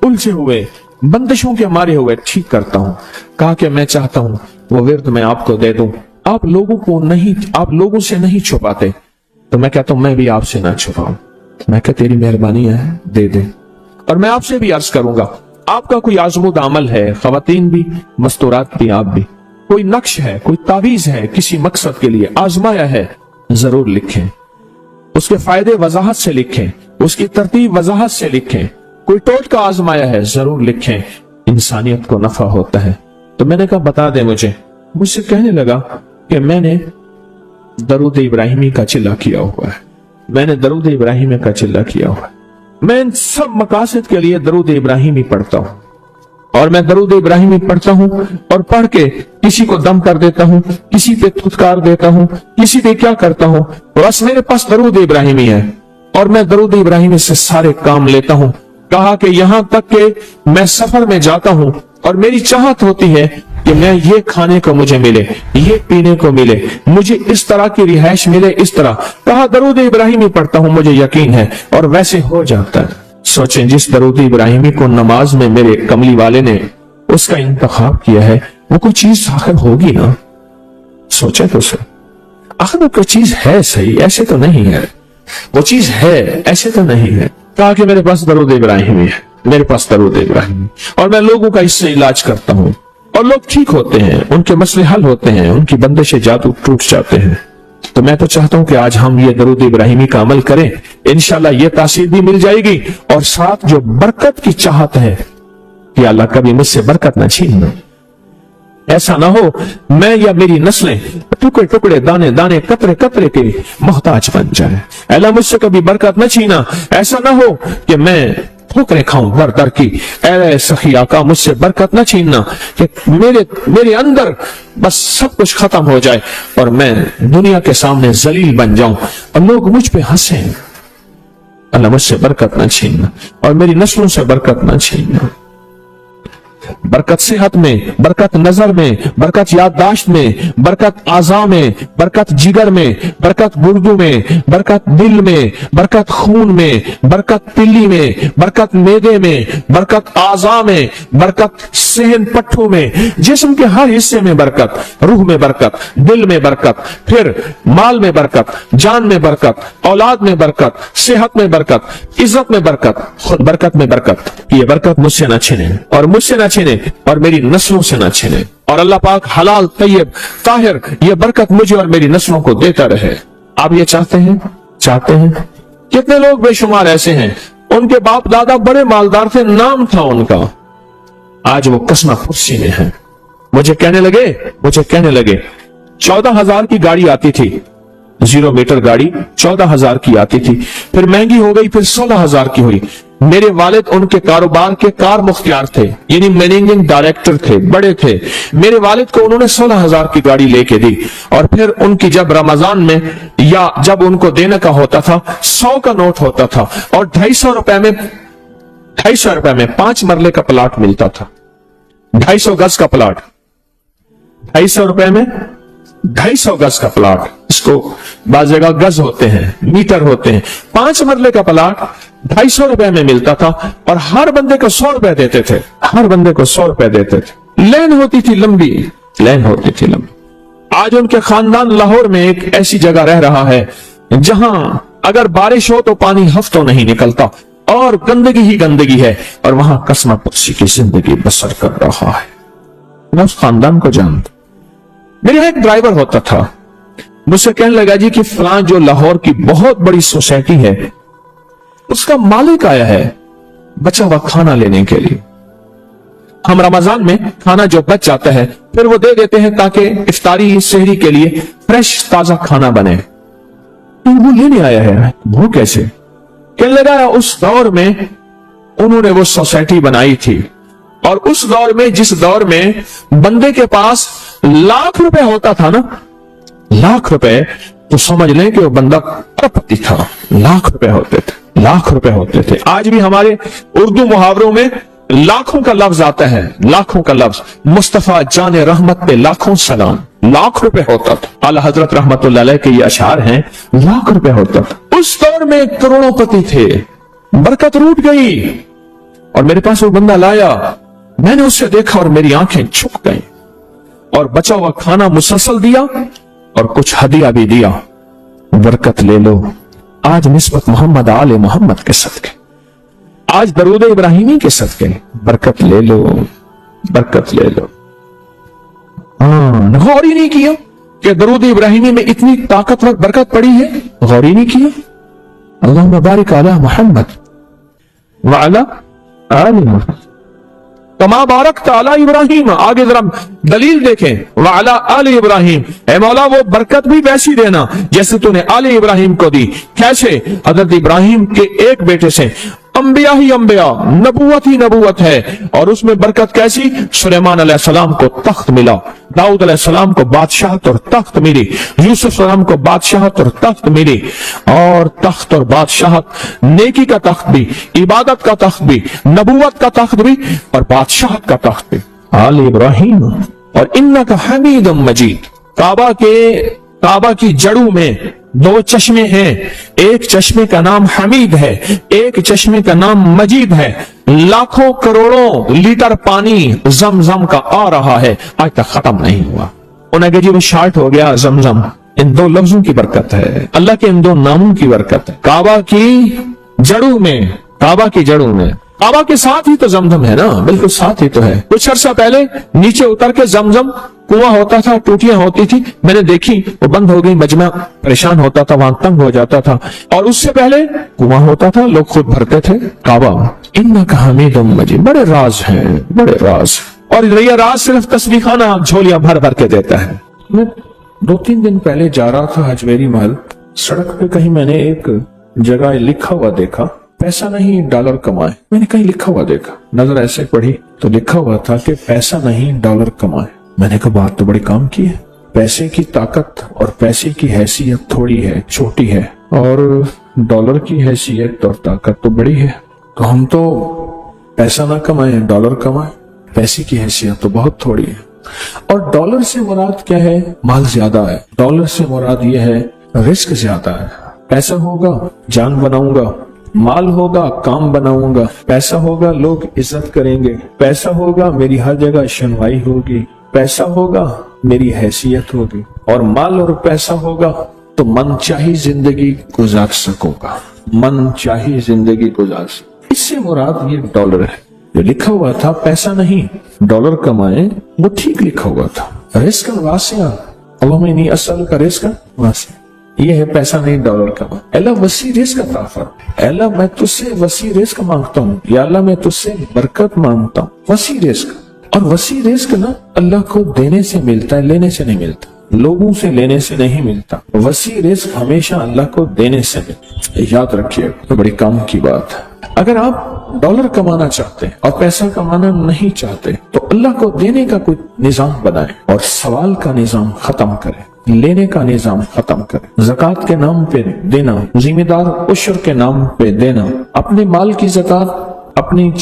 الجھے ہوئے، بندشوں کے مارے ہوئے ٹھیک کرتا ہوں. کہا کہ میں چاہتا ہوں وہ ورد میں آپ کو دے دوں، आप लोगों से नहीं छुपाते। तो मैं कहता हूं मैं भी आपसे ना छुपाऊं। मैं कहता तेरी मेहरबानी है, दे दे। और मैं आपसे भी अर्ज करूंगा, आपका कोई आजमूद अमल है, खवातीन भी, मस्तूरात भी, आप भी, कोई नक्श है, कोई तावीज है, किसी मकसद के लिए आजमाया है, जरूर लिखें। उसके फायदे वजाहत से लिखें, उसकी तरतीब वजाहत से लिखें। कोई टोटका आजमाया है, जरूर लिखें। इंसानियत को नफा होता है। तो मैंने कहा बता दे मुझसे कहने लगा कि मैंने दरूद इब्राहिमी का चिल्ला किया हुआ है, मैंने दरूद इब्राहिमी का चिल्ला किया हुआ है। मैं इन सब मकासद के लिए दरूद इब्राहिमी पढ़ता हूं, और मैं दरूद इब्राहिमी पढ़ता हूं और पढ़ के किसी को दम कर देता हूं, किसी पे थुतकार देता हूं, किसी पे क्या करता हूं। बस मेरे पास दरूद इब्राहिमी है और मैं दरूद इब्राहिमी से सारे काम लेता हूं। कहा कि यहां तक कि मैं सफर में जाता हूं और मेरी चाहत होती है कि मैं ये खाने को मुझे मिले, ये पीने को मिले, मुझे इस तरह की रिहाइश मिले, इस तरह। कहा दरूद इब्राहिमी पढ़ता हूं, मुझे यकीन है, और वैसे हो जाता है। सोचें, जिस दरूद इब्राहिमी को नमाज में मेरे कमली वाले ने उसका इंतखाब किया है, वो कोई चीज आखिर होगी ना। सोचे तो सही, आखिर वो कोई चीज है सही, ऐसे तो नहीं है, वो चीज है ऐसे तो नहीं है। कहा कि मेरे पास दरूद इब्राहिमी है, मेरे पास दरूद इब्राहिमी, और मैं लोगों का इससे इलाज करता हूं और लोग ठीक होते हैं, उनके मसले हल होते हैं, उनकी बंदिशें जादू टूट जाते हैं। तो मैं तो चाहता हूं कि आज हम ये दरूद इब्राहिमी का अमल करें, इंशाल्लाह ये तासीर भी मिल जाएगी, और साथ जो बरकत की चाहत है कि अल्लाह कभी मुझसे बरकत ना छीनना। ऐसा ना हो मैं या मेरी नस्लें टुकड़े टुकड़े, दाने दाने, कतरे कतरे के मोहताज बन जाए। अल्लाह मुझसे कभी बरकत न छीना। ऐसा ना हो कि मैं ठोकरें खाऊं दर दर की। ऐ सखी आका, मुझसे बरकत न छीनना कि मेरे अंदर बस सब कुछ खत्म हो जाए और मैं दुनिया के सामने जलील बन जाऊं और लोग मुझ पे हंसें। अल्लाह मुझसे बरकत न छीनना और मेरी नस्लों से बरकत न छीनना। बरकत सेहत में, बरकत नजर में, बरकत याददाश्त में, बरकत आज़ा में, बरकत जिगर में, बरकत गुर्दों में, बरकत दिल में, बरकत खून में, बरकत पिल्ली में, बरकत मेदे में, बरकत आज़ा में, बरकत सेहन पट्ठों में, जिस्म के हर हिस्से में बरकत, रूह में बरकत, दिल में बरकत, फिर माल में बरकत, जान में बरकत, औलाद में बरकत, सेहत में बरकत, इज्जत में बरकत, खुद बरकत में बरकत। ये बरकत मुझसे ना छिने और मुझसे ना छिने और मेरी नस्लों से ना छिने, और अल्लाह पाक हलाल तैयब ताहिर ये बरकत मुझे और मेरी नस्लों को देता रहे। आप ये चाहते हैं? कितने लोग बेशुमार ऐसे हैं, उनके बाप दादा बड़े मालदार थे, नाम था उनका, आज वो कसमा कुर्सी में है। मुझे कहने लगे 14,000 की गाड़ी आती थी, 0 मीटर गाड़ी 14,000 की आती थी, फिर महंगी हो गई, फिर 16,000 की हुई। मेरे वालिद उनके कारोबार के कार मुख्तियार थे, यानी मैनेजिंग डायरेक्टर थे, बड़े थे। मेरे वालिद को उन्होंने 16,000 की गाड़ी लेके दी, और फिर उनकी जब रमजान में या जब उनको देने का होता था 100 का नोट होता था, और 250 रुपए में 5 मरले का प्लाट मिलता था। 250 गज का प्लाट, 250 रुपए में 250 गज का प्लाट, इसको बाज़ जगह गज होते हैं, मीटर होते हैं। 5 मरले का प्लाट 250 रुपए में मिलता था, और हर बंदे को 100 रुपए देते थे, हर बंदे को 100 रुपए देते थे। लेन होती थी लंबी। आज उनके खानदान लाहौर में एक ऐसी जगह रह रहा है जहां अगर बारिश हो तो पानी हफ्तों नहीं निकलता, और गंदगी ही गंदगी है, और वहां कसमा पुर्सी की जिंदगी बसर कर रहा है। मैं उस खानदान को जानता। मेरे यहाँ एक ड्राइवर होता था, मुझसे कहने लगा जी कि फलां जो लाहौर की बहुत बड़ी सोसाइटी है, उसका मालिक आया है बचा हुआ खाना लेने के लिए। हम रमजान में खाना जो बच जाता है फिर वो दे देते हैं ताकि इफ्तारी सहरी के लिए फ्रेश ताजा खाना बने। तो वो लेने आया है, वो कैसे? कहने लगा उस दौर में उन्होंने वो सोसाइटी बनाई थी, और उस दौर में, जिस दौर में बंदे के पास लाख रुपए होता था ना, लाख रुपए, तो समझ लें कि वो बंदा अरबपति था। लाख रुपए होते थे। आज भी हमारे उर्दू मुहावरों में लाखों का लफ्ज आता है, लाखों का लफ्ज। मुस्तफा जाने रहमत पे लाखों सलाम, लाख रुपए होता था। आला हजरत रहमतुल्लाह अलैह के ये अशार हैं, लाख रुपए होता था। उस दौर में करोड़ोंपति थे, बरकत रूट गई, और मेरे पास वो बंदा लाया, मैंने उससे देखा और मेरी आंखें झुक गई, اور بچا ہوا کھانا مسلسل دیا اور کچھ ہدیہ بھی دیا. برکت لے لو آج نسبت محمد آل محمد کے صدقے, آج درود ابراہیمی کے صدقے برکت لے لو, برکت لے لو. غور ہی نہیں کیا کہ درود ابراہیمی میں اتنی طاقتور برکت پڑی ہے, غور ہی نہیں کیا. اللہم بارک علی محمد وعلی آل محمد کما بارکت علی ابراہیم. آگے ذرا دلیل دیکھیں, وعلی آل ابراہیم, اے مولا وہ برکت بھی ویسی دینا جیسے تو نے آل ابراہیم کو دی. کیسے؟ حضرت ابراہیم کے ایک بیٹے سے انبیاء ہی انبیاء, نبوت ہی نبوت ہے, اور اس میں برکت کیسی؟ سلیمان علیہ السلام کو تخت ملا, داؤد علیہ السلام کو بادشاہت اور تخت ملی, یوسف علیہ السلام کو بادشاہت اور تخت ملی, اور تخت اور بادشاہت, نیکی کا تخت بھی, عبادت کا تخت بھی, نبوت کا تخت بھی, اور بادشاہت کا تخت بھی. آل ابراہیم. اور انک حمید مجید. کعبہ کی جڑوں میں دو چشمے ہیں, ایک چشمے کا نام حمید ہے, ایک چشمے کا نام مجید ہے. لاکھوں کروڑوں لیٹر پانی زمزم کا آ رہا ہے, آج تک ختم نہیں ہوا. انہیں کہا جی وہ شارٹ ہو گیا زمزم. ان دو لفظوں کی برکت ہے, اللہ کے ان دو ناموں کی برکت ہے. کعبہ کی جڑوں میں, کعبہ کی جڑوں میں, کعبہ کے ساتھ ہی تو زمزم ہے نا, بالکل ساتھ ہی تو ہے. کچھ عرصہ پہلے نیچے اتر کے زمزم کنواں ہوتا تھا, ٹوٹیاں ہوتی تھی, میں نے دیکھی وہ بند ہو گئی. مجمع پریشان ہوتا تھا, وہاں تنگ ہو جاتا تھا. اور اس سے پہلے کنواں ہوتا تھا, لوگ خود بھرتے تھے. کعبہ انک حمید مجید. بڑے راز ہیں, بڑے راز. اور یہ راز صرف تسبیح خانہ جھولیاں بھر بھر کے دیتا ہے. میں 2-3 دن پہلے جا رہا تھا حجویری محل, سڑک پہ کہیں میں نے ایک جگہ لکھا ہوا دیکھا, پیسہ نہیں ڈالر کمائے. میں نے کہیں لکھا ہوا دیکھا, نظر ایسے پڑھی تو لکھا ہوا تھا کہ پیسہ نہیں ڈالر کمائے. میں نے کہا بات تو بڑی کام کی ہے. پیسے کی طاقت اور پیسے کی حیثیت تھوڑی ہے, چھوٹی ہے, اور ڈالر کی حیثیت اور طاقت تو بڑی ہے. تو ہم تو پیسہ نہ کمائیں, ڈالر کمائیں. پیسے کی حیثیت تو بہت تھوڑی ہے. اور ڈالر سے مراد کیا ہے؟ مال زیادہ ہے. ڈالر سے مراد یہ ہے رزق زیادہ ہے. پیسہ ہوگا جان بناؤں گا, مال ہوگا کام بناؤں گا, پیسہ ہوگا لوگ عزت کریں گے, پیسہ ہوگا میری ہر جگہ شنوائی ہوگی, پیسہ ہوگا میری حیثیت ہوگی, اور مال اور پیسہ ہوگا تو من چاہی زندگی گزار سکوں گا, من چاہی زندگی گزار سکوں. اس سے مراد یہ ڈالر ہے. جو لکھا ہوا تھا پیسہ نہیں ڈالر کمائیں, وہ ٹھیک لکھا ہوا تھا. رزق واسع, اللہم انی اسألک رزقا واسع. یہ ہے پیسہ نہیں ڈالر کما. اللہ وسیع رزق عطا فرما. اللہ میں تجھ سے وسیع رزق مانگتا ہوں, یا اللہ میں تجھ سے برکت مانگتا ہوں. وسیع رزق. اور وسیع رزق نا اللہ کو دینے سے ملتا ہے, لینے سے نہیں ملتا. لوگوں سے لینے سے نہیں ملتا. وسیع رزق ہمیشہ اللہ کو دینے سے ملتا. یاد رکھیے, بڑی کام کی بات ہے. اگر آپ ڈالر کمانا چاہتے ہیں اور پیسہ کمانا نہیں چاہتے تو اللہ کو دینے کا کوئی نظام بنائیں, اور سوال کا نظام ختم کریں, لینے کا نظام ختم کریں. زکوٰۃ کے نام پہ دینا, ذمہ دار عشر کے نام پہ دینا, اپنے مال کی زکوٰۃ اپنی چیز